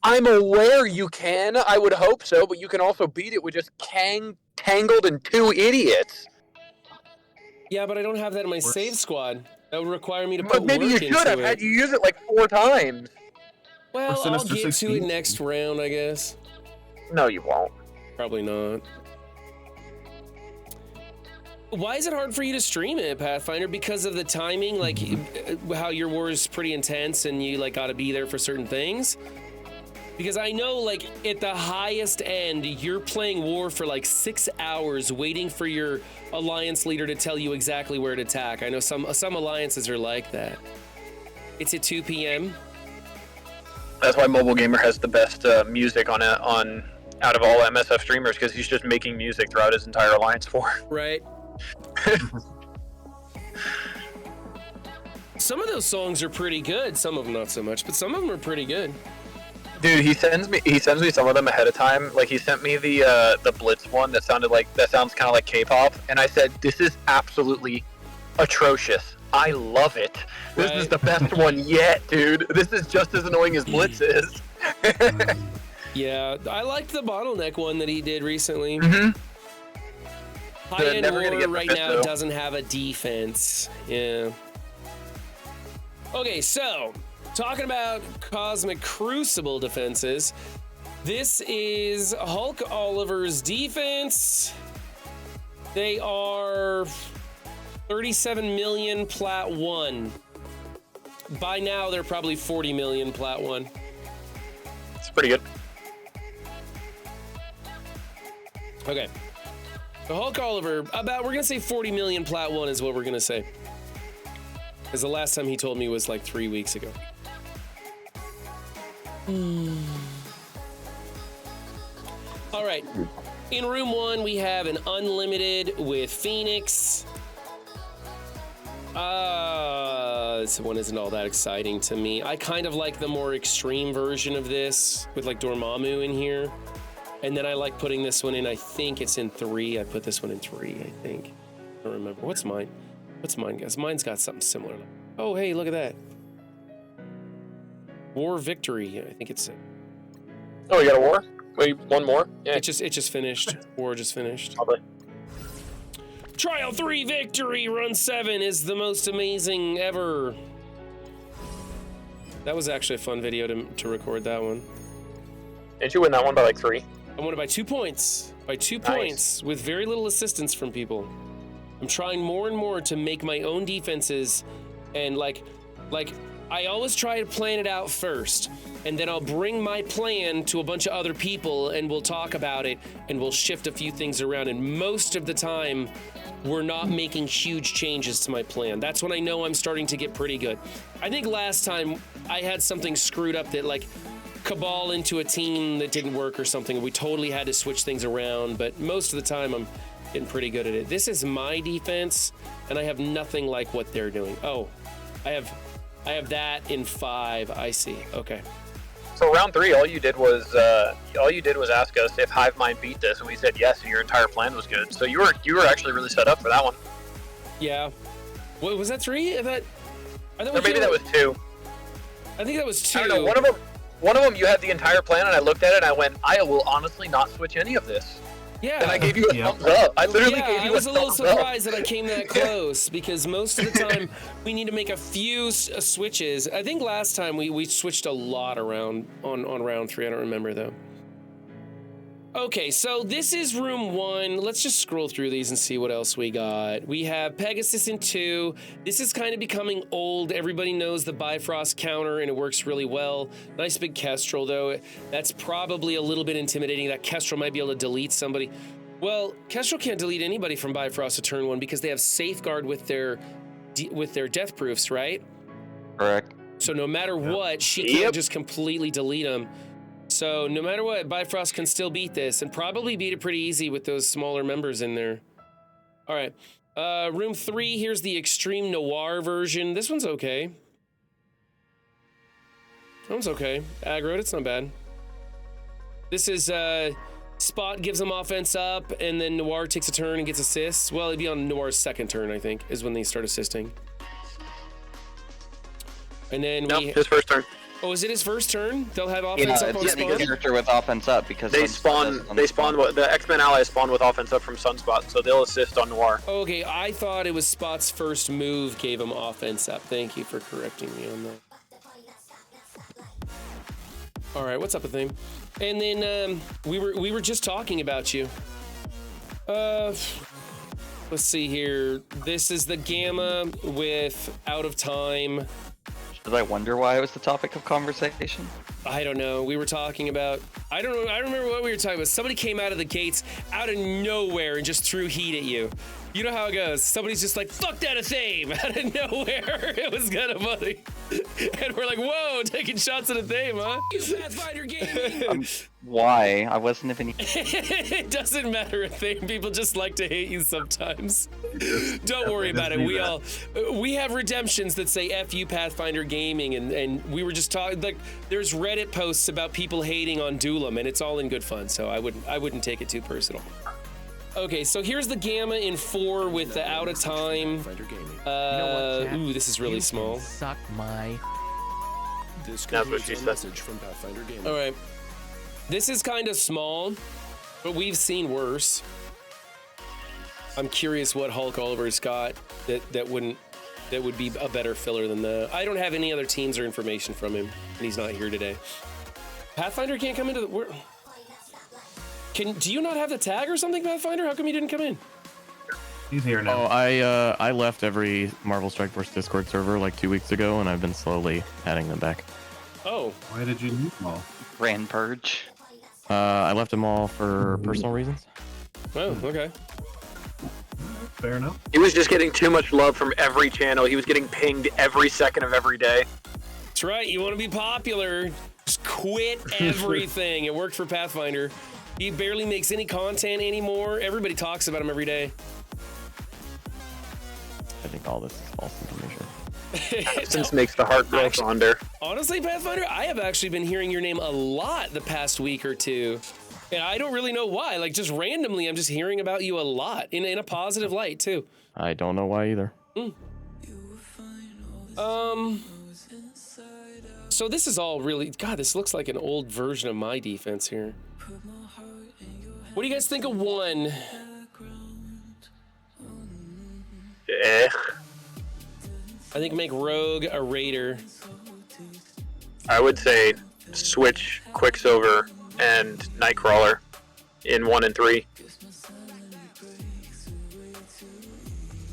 I'm aware you can. I would hope so, but you can also beat it with just Tangled and 2 idiots. Yeah, but I don't have that in my save squad. That would require me to put But maybe you work should into have it. had you use it like 4 times. Well, I'll Sinister get to 16? it next round, I guess. No, you won't. Probably not. Why is it hard for you to stream it, Pathfinder? Because of the timing, like how your war is pretty intense and you like got to be there for certain things? Because I know, like, at the highest end, you're playing war for like 6 hours waiting for your alliance leader to tell you exactly where to attack. I know some alliances are like that. It's at 2 p.m. That's why Mobile Gamer has the best music on out of all MSF streamers, because he's just making music throughout his entire alliance war. Right. Some of those songs are pretty good. Some of them not so much, but some of them are pretty good. Dude, he sends me some of them ahead of time. Like, he sent me the Blitz one that sounds kind of like K-pop, and I said, this is absolutely atrocious. I love it. This is the best one yet, dude. This is just as annoying as Blitz is. Yeah, I liked the Bottleneck one that he did recently. Mm-hmm. High-end Never Gonna war Get right Fit, now though. doesn't have a defense. Yeah. Okay, so talking about Cosmic Crucible defenses, this is Hulk Oliver's defense. They are 37 million Plat 1. By now, they're probably 40 million Plat 1. It's pretty good. Okay. So Hulk Oliver, we're gonna say 40 million Plat 1 is what we're gonna say. Because the last time he told me was like 3 weeks ago. All right. In room 1, we have an unlimited with Phoenix. This one isn't all that exciting to me. I kind of like the more extreme version of this with like Dormammu in here. And then I like putting this one in, I think it's in 3. I put this one in 3, I think. I don't remember. What's mine? What's mine, guys? Mine's got something similar. Oh, hey, look at that. War Victory, I think it's. Oh, we got a war? Wait, one more? Yeah. It just finished. War just finished. Probably. Trial 3 Victory Run 7 is the most amazing ever. That was actually a fun video to record that one. Didn't you win that one by like 3? I won it by 2 points. By 2 Nice. points with very little assistance from people. I'm trying more and more to make my own defenses, and like I always try to plan it out first, and then I'll bring my plan to a bunch of other people and we'll talk about it and we'll shift a few things around, and most of the time we're not making huge changes to my plan. That's when I know I'm starting to get pretty good. I think last time I had something screwed up that like Cabal into a team that didn't work or something. We totally had to switch things around, but most of the time I'm getting pretty good at it. This is my defense, and I have nothing like what they're doing. Oh, I have that in 5. I see. Okay. So round 3, all you did was ask us if Hive Mind beat this, and we said yes, and your entire plan was good. So you were actually really set up for that one. Yeah. What was that 3? I thought Or maybe that was 2. I think that was 2. I don't know. One of them, you had the entire plan, and I looked at it, and I went, I will honestly not switch any of this. Yeah. And I gave you a thumbs up. I literally gave you I was a little thumbs up. surprised that I came that close, because most of the time we need to make a few switches. I think last time we switched a lot around on round 3. I don't remember though. Okay, so this is room 1. Let's just scroll through these and see what else we got. We have Pegasus in 2. This is kind of becoming old. Everybody knows the Bifrost counter and it works really well. Nice big Kestrel though. That's probably a little bit intimidating. That Kestrel might be able to delete somebody. Well, Kestrel can't delete anybody from Bifrost to turn 1 because they have Safeguard with their death proofs, right? Correct. So no matter what, she can't just completely delete them. So no matter what, Bifrost can still beat this, and probably beat it pretty easy with those smaller members in there. All right, room 3, here's the Extreme Noir version. This one's okay. That one's okay. Aggroed, it's not bad. This is, Spot gives them offense up, and then Noir takes a turn and gets assists. Well, it'd be on Noir's second turn, I think, is when they start assisting. And then Nope, his first turn. Oh, is it his first turn? They'll have offense up on it's spawn? any character with offense up because They spawn the X-Men allies spawn with offense up from Sunspot, so they'll assist on Noir. Okay, I thought it was Spot's first move gave him offense up. Thank you for correcting me on that. All right, what's up with him? And then we were just talking about you. Let's see here. This is the Gamma with Out of Time. Did I wonder why it was the topic of conversation? I don't know. We were talking about. I don't know. I don't remember what we were talking about. Somebody came out of the gates out of nowhere and just threw heat at you. You know how it goes. Somebody's just like, fuck that a theme out of nowhere. It was kind of funny. And we're like, whoa, taking shots at a theme, huh? Pathfinder Gaming. Why? I wasn't even. It doesn't matter a thing. People just like to hate you sometimes. Don't worry about it. We have redemptions that say F you Pathfinder Gaming, and we were just talking, like, there's Reddit posts about people hating on Duelam, and it's all in good fun, so I wouldn't take it too personal. Okay, so here's the Gamma in 4 with the Out of Time. Ooh, this is really small. Suck my. That's what she said. All right, this is kind of small, but we've seen worse. I'm curious what Hulk Oliver's got that would be a better filler than that. I don't have any other teams or information from him, and he's not here today. Pathfinder can't come into the. Do you not have the tag or something, Pathfinder? How come you didn't come in? He's here now. Oh, I left every Marvel Strike Force Discord server like 2 weeks ago, and I've been slowly adding them back. Oh. Why did you leave them all? Ran purge. I left them all for personal reasons. Oh, okay. Fair enough. He was just getting too much love from every channel. He was getting pinged every second of every day. That's right. You want to be popular, just quit everything. It worked for Pathfinder. He barely makes any content anymore. Everybody talks about him every day. I think all this is false information. Absence makes the heart grow fonder. Honestly, Pathfinder, I have actually been hearing your name a lot the past week or two. And I don't really know why. Like, just randomly, I'm just hearing about you a lot in a positive light, too. I don't know why either. So this is all really... God, this looks like an old version of my defense here. What do you guys think of 1? Eh. I think make Rogue a Raider. I would say switch Quicksilver and Nightcrawler in 1 and 3.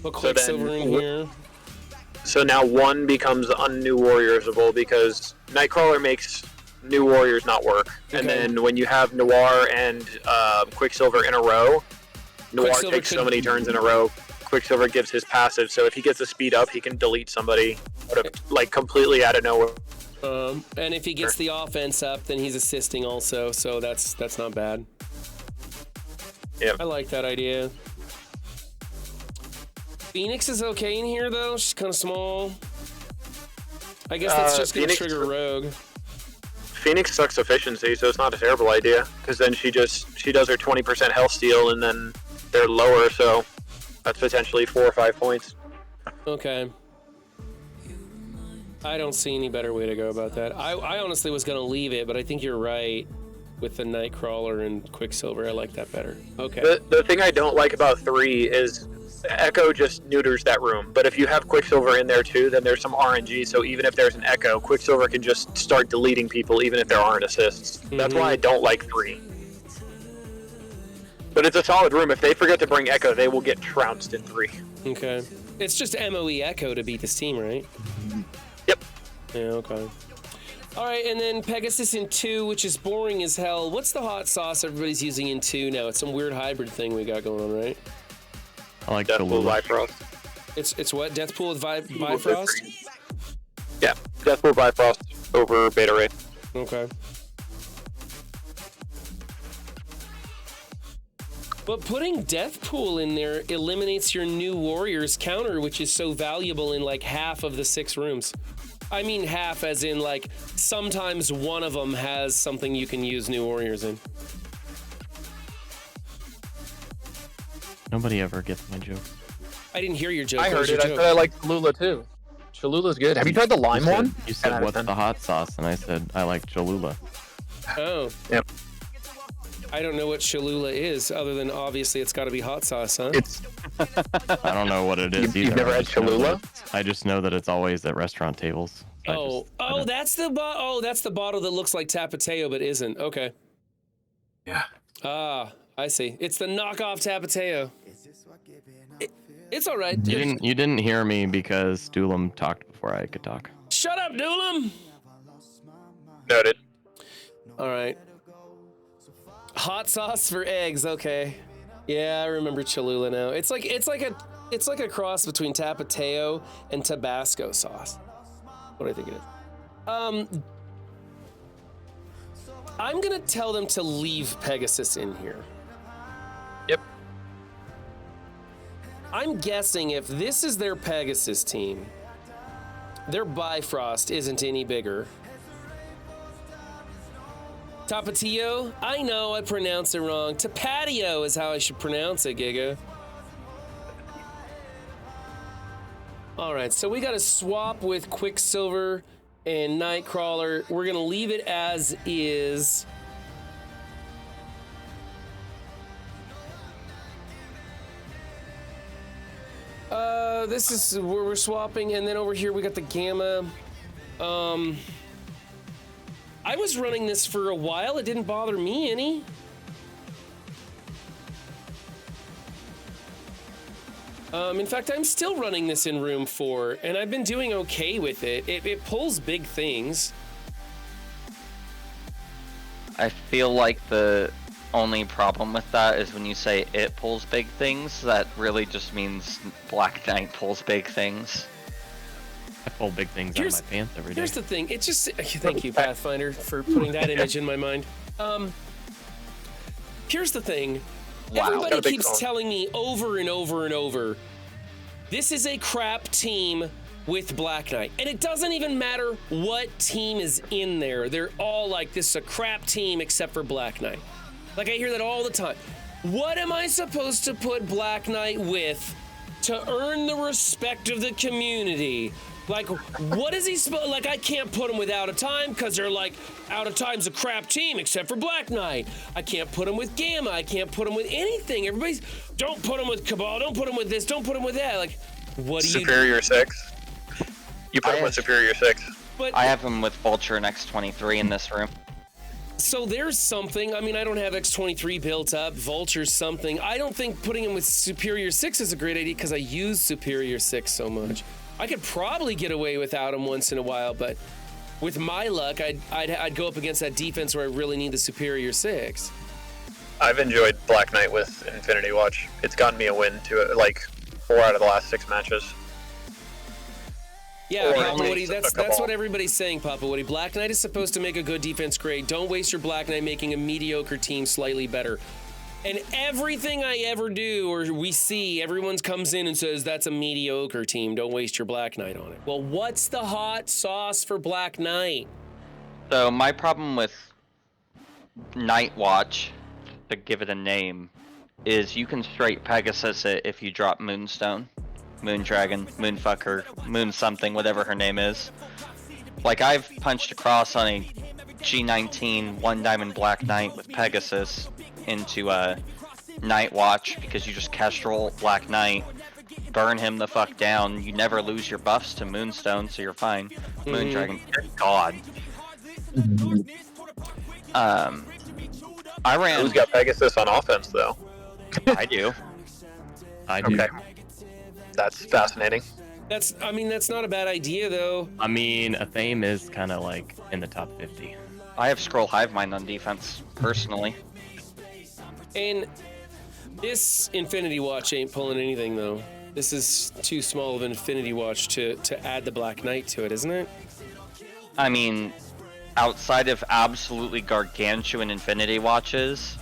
Put Quicksilver in here. So now 1 becomes un-New Warriorsable because Nightcrawler makes New Warriors not work. Okay. And then when you have Noir and Quicksilver in a row, Noir Quicksilver takes so many turns in a row. Quicksilver gives his passive, so if he gets a speed up, he can delete somebody like completely out of nowhere. And if he gets the offense up, then he's assisting also, so that's not bad. Yeah. I like that idea. Phoenix is okay in here though. She's kind of small. I guess that's just gonna trigger Rogue. Phoenix sucks efficiency, so it's not a terrible idea. Because then she does her 20% health steal, and then they're lower, so that's potentially 4 or 5 points. Okay. I don't see any better way to go about that. I honestly was gonna leave it, but I think you're right with the Nightcrawler and Quicksilver. I like that better. Okay. The thing I don't like about 3 is Echo just neuters that room, but if you have Quicksilver in there too, then there's some RNG, so even if there's an Echo, Quicksilver can just start deleting people even if there aren't assists. That's why I don't like 3. But it's a solid room. If they forget to bring Echo, they will get trounced in 3. Okay. It's just MOE Echo to beat this team, right? Yep. Yeah, okay. All right, and then Pegasus in 2, which is boring as hell. What's the hot sauce everybody's using in 2 now? It's some weird hybrid thing we got going on, right? I like Deathpool Bifrost. It's what? Deathpool with Bifrost? Yeah, Deathpool Bifrost over Beta Ray. Okay. But putting Deathpool in there eliminates your New Warriors counter, which is so valuable in like half of the 6 rooms. I mean half as in like sometimes one of them has something you can use New Warriors in. Nobody ever gets my joke. I didn't hear your joke. I What was heard your it. I joke? said I liked Lula too. Cholula's good. Have you tried the lime one? You 10 said, out of what's 10. the hot sauce? And I said, I like Cholula. Oh. Yep. I don't know what Cholula is, other than obviously it's got to be hot sauce, huh? It's I don't know what it is You've either. never I had just know Cholula? I just know that it's always at restaurant tables. I That's the that's the bottle that looks like Tapateo but isn't. Okay. Yeah. Ah, I see. It's the knockoff Tapateo. It's all right. You didn't hear me because Doolam talked before I could talk. Shut up, Doolam. noted. All right. Hot sauce for eggs. Okay. Yeah, I remember Cholula now. It's like a cross between Tapateo and Tabasco sauce. What do I think it is? I'm gonna tell them to leave Pegasus in here. Yep. I'm guessing if this is their Pegasus team, their Bifrost isn't any bigger. Tapatio? I know I pronounce it wrong. Tapatio is how I should pronounce it, Giga. All right, so we got to swap with Quicksilver and Nightcrawler. We're going to leave it as is. This is where we're swapping, and then over here we got the Gamma. I was running this for a while. It didn't bother me any. In fact, I'm still running this in room 4, and I've been doing okay with it. It pulls big things. I feel like the only problem with that is when you say it pulls big things, that really just means Black Knight pulls big things. I pull big things out of my pants every day. Here's the thing. It's just... Thank you, Pathfinder, for putting that image in my mind. Here's the thing. Wow. Everybody keeps telling me over and over and over, this is a crap team with Black Knight. And it doesn't even matter what team is in there. They're all like, this is a crap team except for Black Knight. Like, I hear that all the time. What am I supposed to put Black Knight with to earn the respect of the community? Like, what is he supposed... Like, I can't put him with Out of Time because they're like, Out of Time's a crap team except for Black Knight. I can't put him with Gamma. I can't put him with anything. Everybody's, don't put him with Cabal. Don't put him with this. Don't put him with that. Like, what do you... Superior 6. You put him with Superior 6. But I have him with Vulture and X-23 in this room. so there's something. I mean, I don't have X-23 built up. Vulture's something. I don't think putting him with Superior 6 is a great idea because I use Superior 6 so much. I could probably get away without him once in a while, but with my luck, I'd go up against that defense where I really need the Superior 6. I've enjoyed Black Knight with Infinity Watch. It's gotten me a win to like 4 out of the last 6 matches. Yeah, Or Papa at Woody, least a that's couple. what everybody's saying, Papa Woody. Black Knight is supposed to make a good defense grade. Don't waste your Black Knight making a mediocre team slightly better. And everything I ever do or we see, everyone comes in and says, that's a mediocre team. Don't waste your Black Knight on it. Well, what's the hot sauce for Black Knight? So my problem with Night Watch, to give it a name, is you can straight Pegasus it if you drop Moonstone, Moondragon, Moonfucker, Moon something, whatever her name is. Like, I've punched across on a G19 1 Diamond Black Knight with Pegasus into Night Watch because you just Kestrel Black Knight, burn him the fuck down. You never lose your buffs to Moonstone, so you're fine. Moondragon, good God. I ran. Who's got Pegasus on offense though? I do. I do. Okay. That's fascinating. That's not a bad idea, though. I mean, Athame is kind of like in the top 50. I have Scroll Hive Mind on defense, personally. And this Infinity Watch ain't pulling anything, though. This is too small of an Infinity Watch to add the Black Knight to it, isn't it? I mean, outside of absolutely gargantuan Infinity Watches,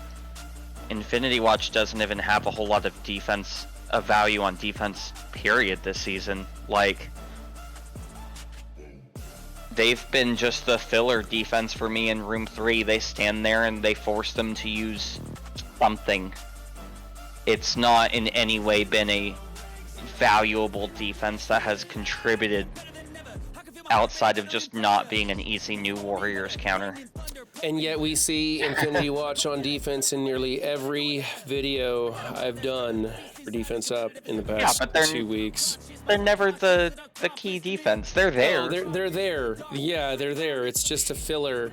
Infinity Watch doesn't even have a whole lot of defense, of value on defense, period, this season. Like, they've been just the filler defense for me in Room 3. They stand there and they force them to use something. It's not in any way been a valuable defense that has contributed outside of just not being an easy new Warriors counter. And yet we see Infinity Watch on defense in nearly every video I've done for Defense Up in the past but they're- 2 weeks. They're never the key defense. They're there. Oh, they're there. Yeah, they're there. It's just a filler.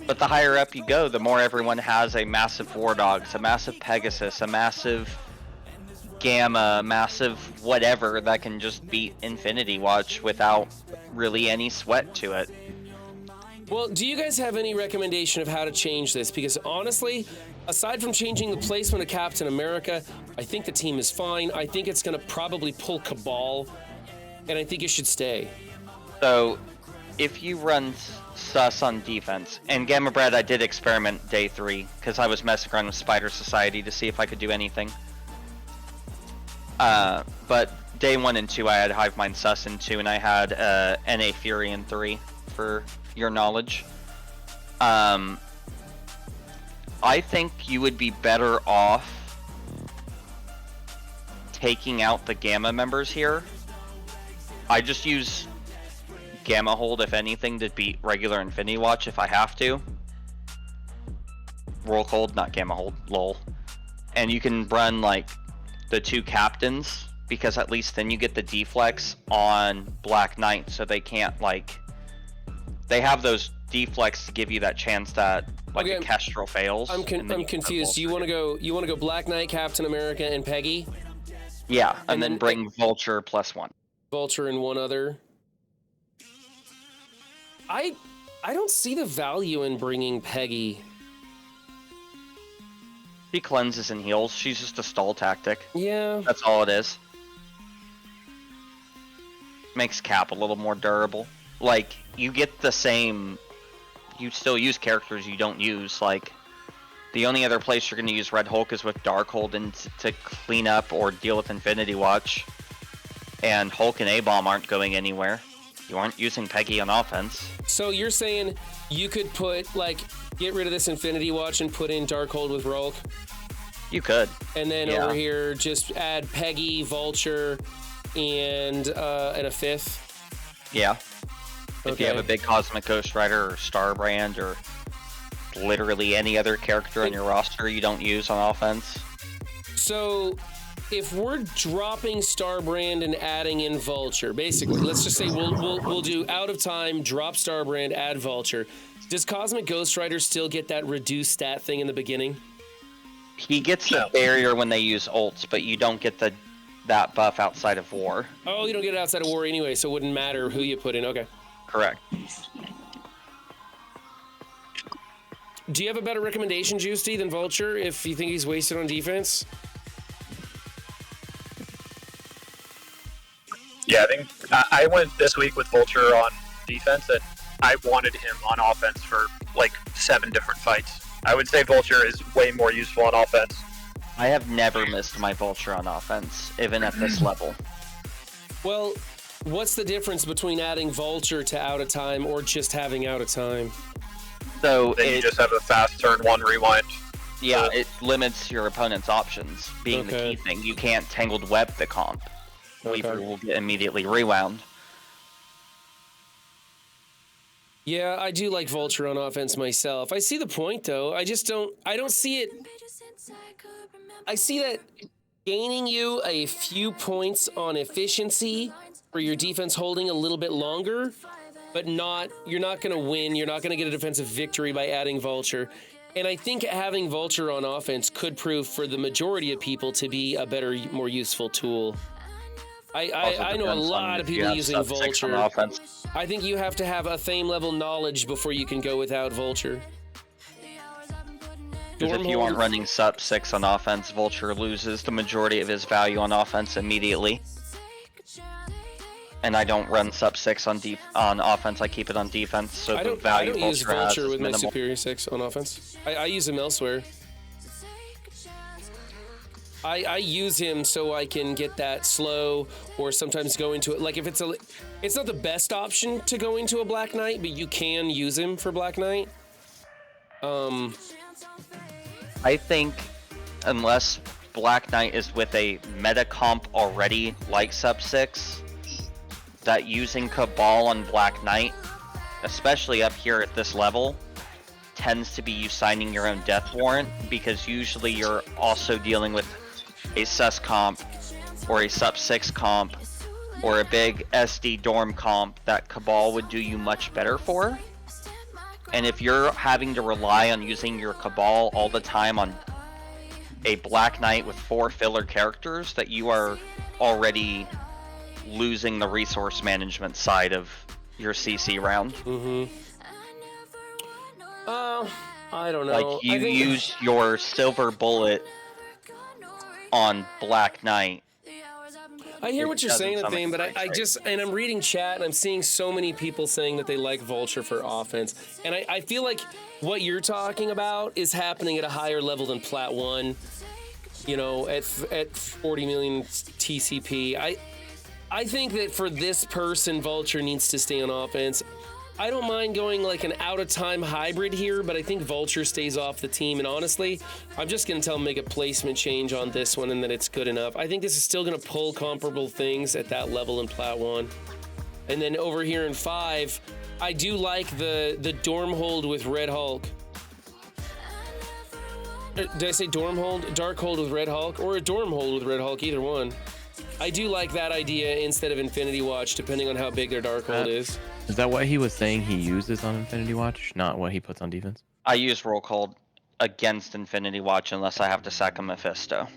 But the higher up you go, the more everyone has a massive War Dogs, a massive Pegasus, a massive Gamma, a massive whatever that can just beat Infinity Watch without really any sweat to it. Well, do you guys have any recommendation of how to change this? Because honestly, aside from changing the placement of Captain America, I think the team is fine. I think it's going to probably pull Cabal, and I think it should stay. So, if you run sus on defense, and Gamma Bread, I did experiment day 3 because I was messing around with Spider Society to see if I could do anything. But day 1 and 2, I had Hive Mind sus in 2, and I had NA Fury in 3 for your knowledge. I think you would be better off taking out the Gamma members here. I just use Gamma Hold, if anything, to beat regular Infinity Watch if I have to. Roll Cold, not Gamma Hold, lol. And you can run, like, the 2 captains, because at least then you get the deflex on Black Knight, so they can't, like... They have those deflex to give you that chance that, like, Okay, a Kestrel fails. I'm confused. You want to go Black Knight, Captain America, and Peggy? Yeah, and and then then- bring Vulture +1. Vulture and one other. I don't see the value in bringing Peggy. She cleanses and heals. She's just a stall tactic. Yeah. That's all it is. Makes Cap a little more durable. Like, you get the same... You still use characters you don't use. Like, the only other place you're going to use Red Hulk is with Darkhold and to clean up or deal with Infinity Watch. And Hulk and A-Bomb aren't going anywhere. You aren't using Peggy on offense. So you're saying you could put, like, get rid of this Infinity Watch and put in Darkhold with Rolk? You could. And then Yeah. over here, just add Peggy, Vulture, and a 5th? Yeah. If you have a Okay. big Cosmic Ghost Rider or Starbrand or literally any other character on your roster you don't use on offense. So, if we're dropping Starbrand and adding in Vulture, basically, let's just say we'll do out of time, drop Starbrand, add Vulture. Does Cosmic Ghost Rider still get that reduced stat thing in the beginning? He gets the barrier when they use ults, but you don't get that buff outside of war. Oh, you don't get it outside of war anyway, so it wouldn't matter who you put in. Okay. Correct. Do you have a better recommendation, Juicy, than Vulture if you think he's wasted on defense? Yeah, I think I went this week with Vulture on defense, and I wanted him on offense for like 7 different fights. I would say Vulture is way more useful on offense. I have never missed my Vulture on offense, even at this level. Well, what's the difference between adding Vulture to out of time or just having out of time? So Then you just have a fast turn 1 rewind. yeah, it limits your opponent's options, being the Okay. key thing. You can't Tangled Web the comp. Weaver will get immediately rewound. Yeah, I do like Vulture on offense myself. I see the point though. I don't see it. I see that gaining you a few points on efficiency for your defense holding a little bit longer, but you're not going to win. You're not going to get a defensive victory by adding Vulture. And I think having Vulture on offense could prove for the majority of people to be a better, more useful tool. I know a lot of people using Vulture. On offense. I think you have to have a Thame level knowledge before you can go without Vulture. Because if you aren't running sub 6 on offense, Vulture loses the majority of his value on offense immediately. And I don't run sub 6 on offense, I keep it on defense, so I the don't value use Vulture has Vulture is with my minimal. Superior 6 on offense. I use him elsewhere. I use him so I can get that slow, or sometimes go into it. Like if it's not the best option to go into a Black Knight, but you can use him for Black Knight. I think unless Black Knight is with a meta comp already like sub 6, that using Cabal on Black Knight, especially up here at this level, tends to be you signing your own death warrant, because usually you're also dealing with a sus comp or a sub 6 comp or a big SD dorm comp that Cabal would do you much better for. And if you're having to rely on using your Cabal all the time on a Black Knight with 4 filler characters, that you are already losing the resource management side of your CC round. I don't know. Like, you use your silver bullet on Black Knight. I hear what you're saying, sound Nathane, like but I just, and I'm reading chat and I'm seeing so many people saying that they like Vulture for offense. And I feel like what you're talking about is happening at a higher level than Plat 1, you know, at 40 million TCP. I think that for this person, Vulture needs to stay on offense. I don't mind going like an out-of-time hybrid here, but I think Vulture stays off the team. And honestly, I'm just going to tell him make a placement change on this one and that it's good enough. I think this is still going to pull comparable things at that level in Plat 1. And then over here in 5, I do like the Dorm Hold with Red Hulk. Did I say Dorm Hold? Dark Hold with Red Hulk? Or a Dorm Hold with Red Hulk, either one. I do like that idea instead of Infinity Watch, depending on how big their Dark Hold is. Is that what he was saying he uses on Infinity Watch, not what he puts on defense? I use Roll Call against Infinity Watch unless I have to sack a Mephisto.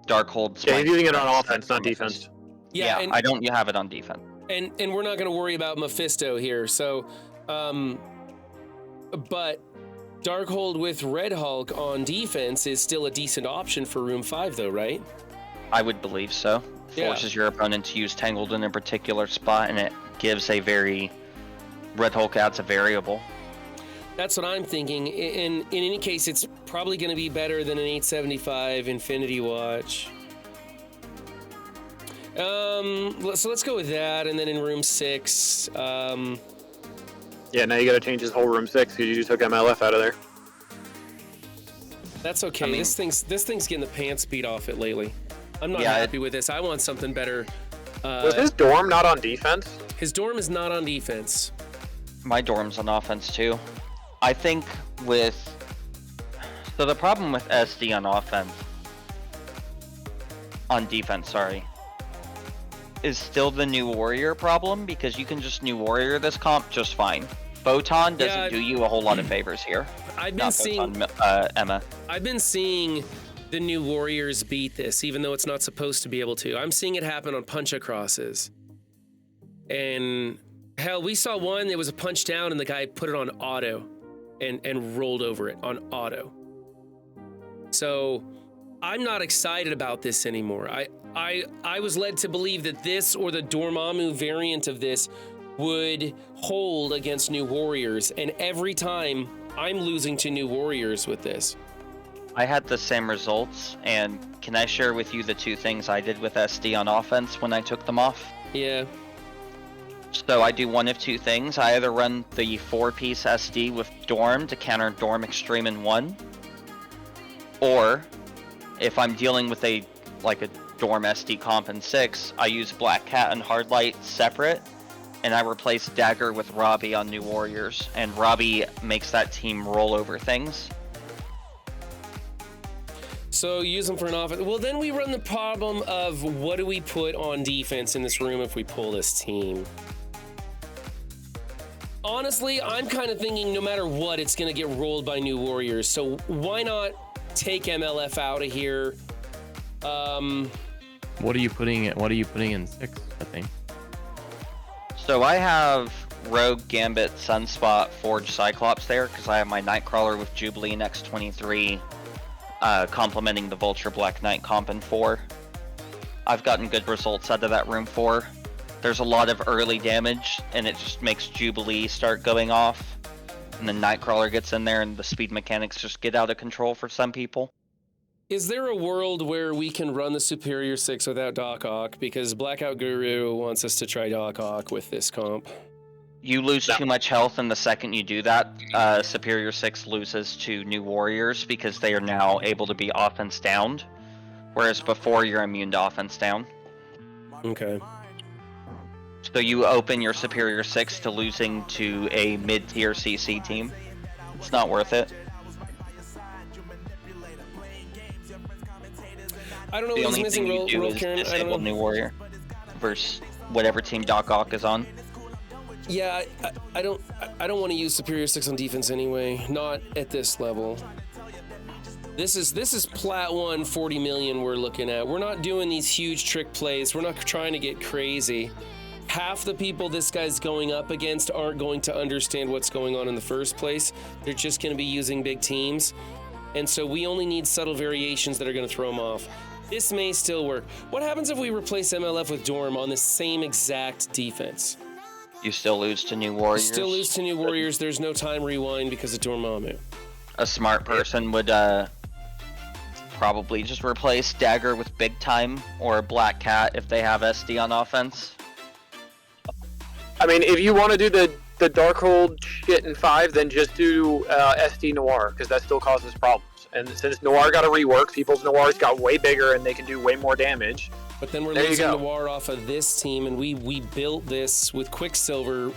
Dark Hold's Yeah, my he's using it on defense, offense, not defense. Yeah, and, I don't have it on defense. and we're not going to worry about Mephisto here. So, but Darkhold with Red Hulk on defense is still a decent option for Room 5, though, right? I would believe so. Yeah. Forces your opponent to use Tangled in a particular spot, and it gives a very... Red Hulk adds a variable. That's what I'm thinking. In any case, it's probably going to be better than an 875 Infinity Watch. So let's go with that, and then in Room 6, Yeah, now you gotta change his whole room 6 because you just took MLF out of there. that's okay. I mean- this thing's getting the pants beat off it lately. I'm not Yeah, happy with this. I want something better. Was his dorm not on defense? His dorm is not on defense. My dorm's on offense too. I think with... So the problem with SD on offense... On defense, sorry. Is still the New Warrior problem, because you can just New Warrior this comp just fine. Photon doesn't Yeah, do you a whole lot of favors here. I've been Not seeing Photon, Emma. I've been seeing the New Warriors beat this, even though it's not supposed to be able to. I'm seeing it happen on punch acrosses. And hell, we saw one, there was a punch down and the guy put it on auto and rolled over it on auto. So I'm not excited about this anymore. I was led to believe that this or the Dormammu variant of this would hold against New Warriors, and every time I'm losing to New Warriors with this. I had the same results, and can I share with you the 2 things I did with SD on offense when I took them off? Yeah. So I do one of 2 things. I either run the 4-piece SD with Dorm to counter Dorm Extreme in 1, or if I'm dealing with a Dorm SD comp in 6, I use Black Cat and Hardlight separate, and I replace Dagger with Robbie on New Warriors, and Robbie makes that team roll over things. So use them for an offense. Well, then we run the problem of what do we put on defense in this room if we pull this team? Honestly, I'm kind of thinking no matter what, it's going to get rolled by New Warriors. So why not take MLF out of here? What are you putting in 6, I think? So I have Rogue, Gambit, Sunspot, Forge, Cyclops there, because I have my Nightcrawler with Jubilee and X-23 complementing the Vulture Black Knight comp in 4. I've gotten good results out of that room 4. There's a lot of early damage, and it just makes Jubilee start going off. And then Nightcrawler gets in there, and the speed mechanics just get out of control for some people. Is there a world where we can run the Superior 6 without Doc Ock? Because Blackout Guru wants us to try Doc Ock with this comp. You lose too much health, and the second you do that, Superior 6 loses to New Warriors because they are now able to be offense downed, whereas before you're immune to offense down. Okay. So you open your Superior 6 to losing to a mid-tier CC team. It's not worth it. I don't know The what he's only missing, thing you Roll do is Karen. I disable don't know. New Warrior versus whatever team Doc Ock is on. Yeah, I don't want to use Superior 6 on defense anyway. Not at this level. This is Plat 1 40 million we're looking at. We're not doing these huge trick plays. We're not trying to get crazy. Half the people this guy's going up against aren't going to understand what's going on in the first place. They're just going to be using big teams. And so we only need subtle variations that are going to throw them off. This may still work. What happens if we replace MLF with Dorm on the same exact defense? You still lose to New Warriors. Still lose to New Warriors. There's no time rewind because of Dormammu. A smart person would probably just replace Dagger with Big Time or Black Cat if they have SD on offense. I mean, if you want to do the Darkhold shit in 5, then just do SD Noir, because that still causes problems. And since Noir got a rework, people's Noirs got way bigger and they can do way more damage. But then we're There you losing go. Noir off of this team, and we built this with Quicksilver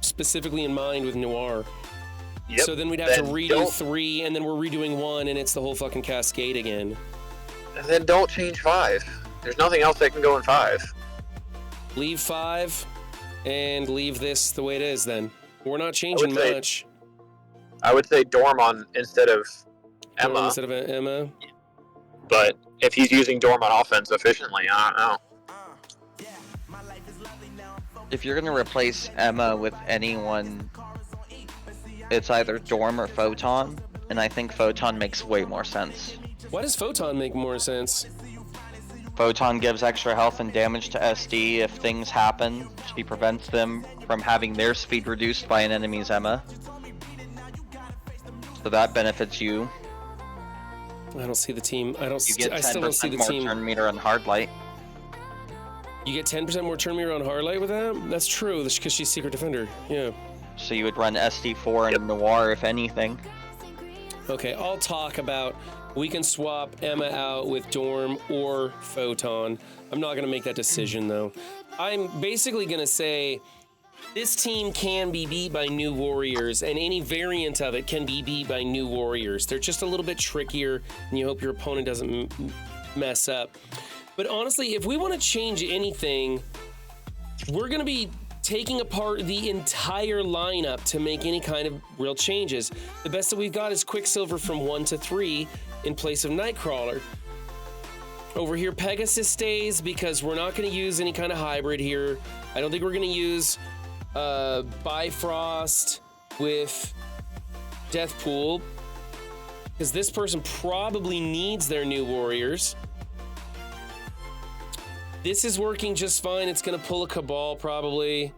specifically in mind with Noir. Yep. So then we'd have to Then redo don't- 3, and then we're redoing 1, and it's the whole fucking cascade again. And then don't change 5. There's nothing else that can go in 5. Leave 5, and leave this the way it is then. We're not changing say- much. I would say Dormon instead of Dorm Emma, instead of Emma. but if he's using Dorm on offense efficiently, I don't know. If you're gonna replace Emma with anyone, it's either Dorm or Photon, and I think Photon makes way more sense. Why does Photon make more sense? Photon gives extra health and damage to SD if things happen. She prevents them from having their speed reduced by an enemy's Emma. So that benefits you. I don't see the team. You get I still don't see 10% the more team. turn meter on hard light. You get 10% more turn meter on Hardlight with that? That's true, because she's Secret Defender. Yeah. So you would run SD4 and Noir if anything. Okay, I'll talk about we can swap Emma out with Dorm or Photon. I'm not going to make that decision, though. I'm basically going to say this team can be beat by New Warriors, and any variant of it can be beat by New Warriors. They're just a little bit trickier, and you hope your opponent doesn't mess up. But honestly, if we want to change anything, we're going to be taking apart the entire lineup to make any kind of real changes. The best that we've got is Quicksilver from 1 to 3 in place of Nightcrawler. Over here, Pegasus stays because we're not going to use any kind of hybrid here. I don't think we're going to use Bifrost with Deathpool because this person probably needs their New Warriors. This is working just fine. It's going to pull a Cabal probably.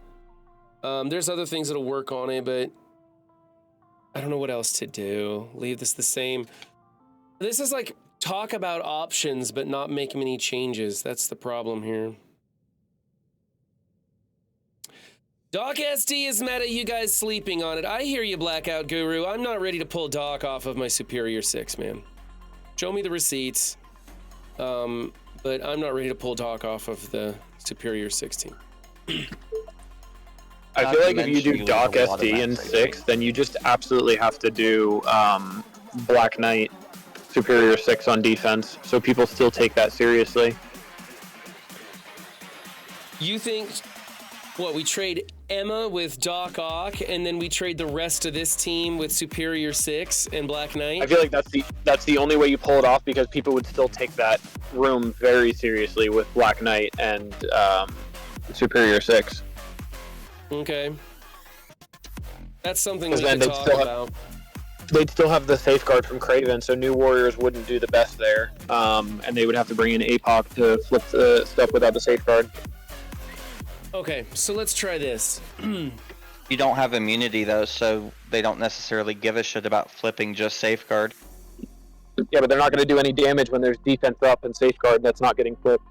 There's other things that'll work on it, but I don't know what else to do. Leave this the same. This is like talk about options, but not make many changes. That's the problem here. Doc SD is mad at you guys sleeping on it. I hear you, Blackout Guru. I'm not ready to pull Doc off of my Superior 6, man. Show me the receipts. But I'm not ready to pull Doc off of the Superior 16. I feel like if you do Doc SD in 6, then you just absolutely have to do Black Knight Superior 6 on defense, so people still take that seriously. You think, what, we trade Emma with Doc Ock, and then we trade the rest of this team with Superior 6 and Black Knight? I feel like that's the only way you pull it off, because people would still take that room very seriously with Black Knight and Superior 6. Okay. That's something we Then can they'd talk still have- about. They'd still have the safeguard from Kraven, so New Warriors wouldn't do the best there, and they would have to bring in APOC to flip the stuff without the safeguard. Okay, so let's try this. You don't have immunity though, so they don't necessarily give a shit about flipping just safeguard. Yeah, but they're not going to do any damage when there's defense up and safeguard that's not getting flipped.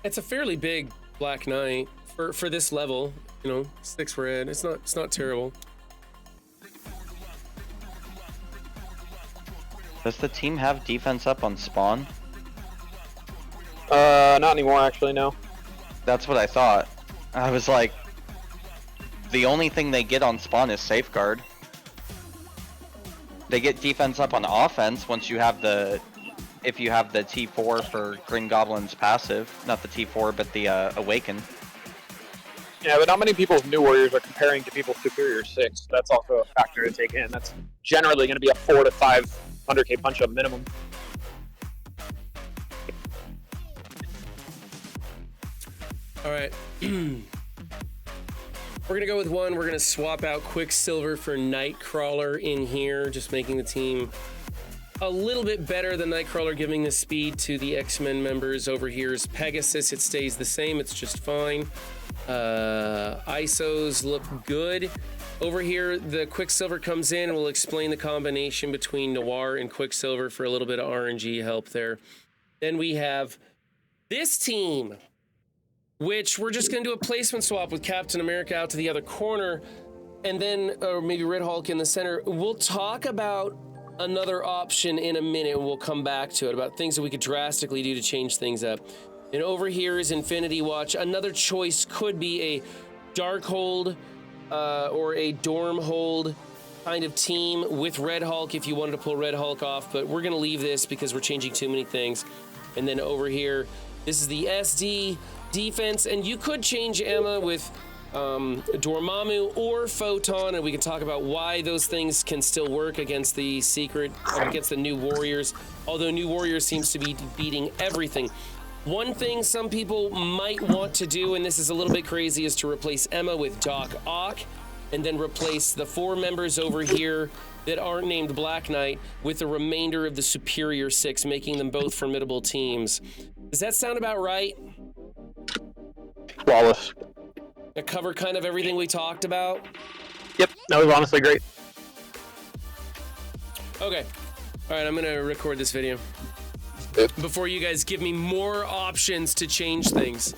It's a fairly big Black Knight for this level. 6 red. It's not terrible. Does the team have defense up on spawn? Not anymore, actually, no. That's what I thought. I was like, the only thing they get on spawn is safeguard. They get defense up on offense once you have the, if you have the T4 for Green Goblin's passive, not the T4, but the Awaken. Yeah, but not many people's New Warriors are comparing to people's Superior 6. That's also a factor to take in. That's generally going to be a 4 to 500k punch-up minimum. All right. We're gonna go with one. We're gonna swap out Quicksilver for Nightcrawler in here, just making the team a little bit better than Nightcrawler, giving the speed to the X-Men members. Over here is Pegasus. It stays the same. It's just fine. ISOs look good. Over here, the Quicksilver comes in and we'll explain the combination between Noir and Quicksilver for a little bit of RNG help there. Then we have this team, which we're just going to do a placement swap with Captain America out to the other corner, and then, or maybe Red Hulk in the center. We'll talk about another option in a minute. We'll come back to it, about things that we could drastically do to change things up. And over here is Infinity Watch. Another choice could be a Darkhold or a Dormhold kind of team with Red Hulk if you wanted to pull Red Hulk off, but we're going to leave this because we're changing too many things. And then over here, this is the SD defense, and you could change Emma with Dormammu or Photon, and we can talk about why those things can still work against the against the New Warriors, although New Warriors seems to be beating everything. One thing some people might want to do, and this is a little bit crazy, is to replace Emma with Doc Ock, and then replace the 4 members over here that aren't named Black Knight with the remainder of the Superior 6, making them both formidable teams. Does that sound about right? Flawless. To cover kind of everything we talked about? Yep, that was honestly great. Okay. All right, I'm going to record this video before you guys give me more options to change things.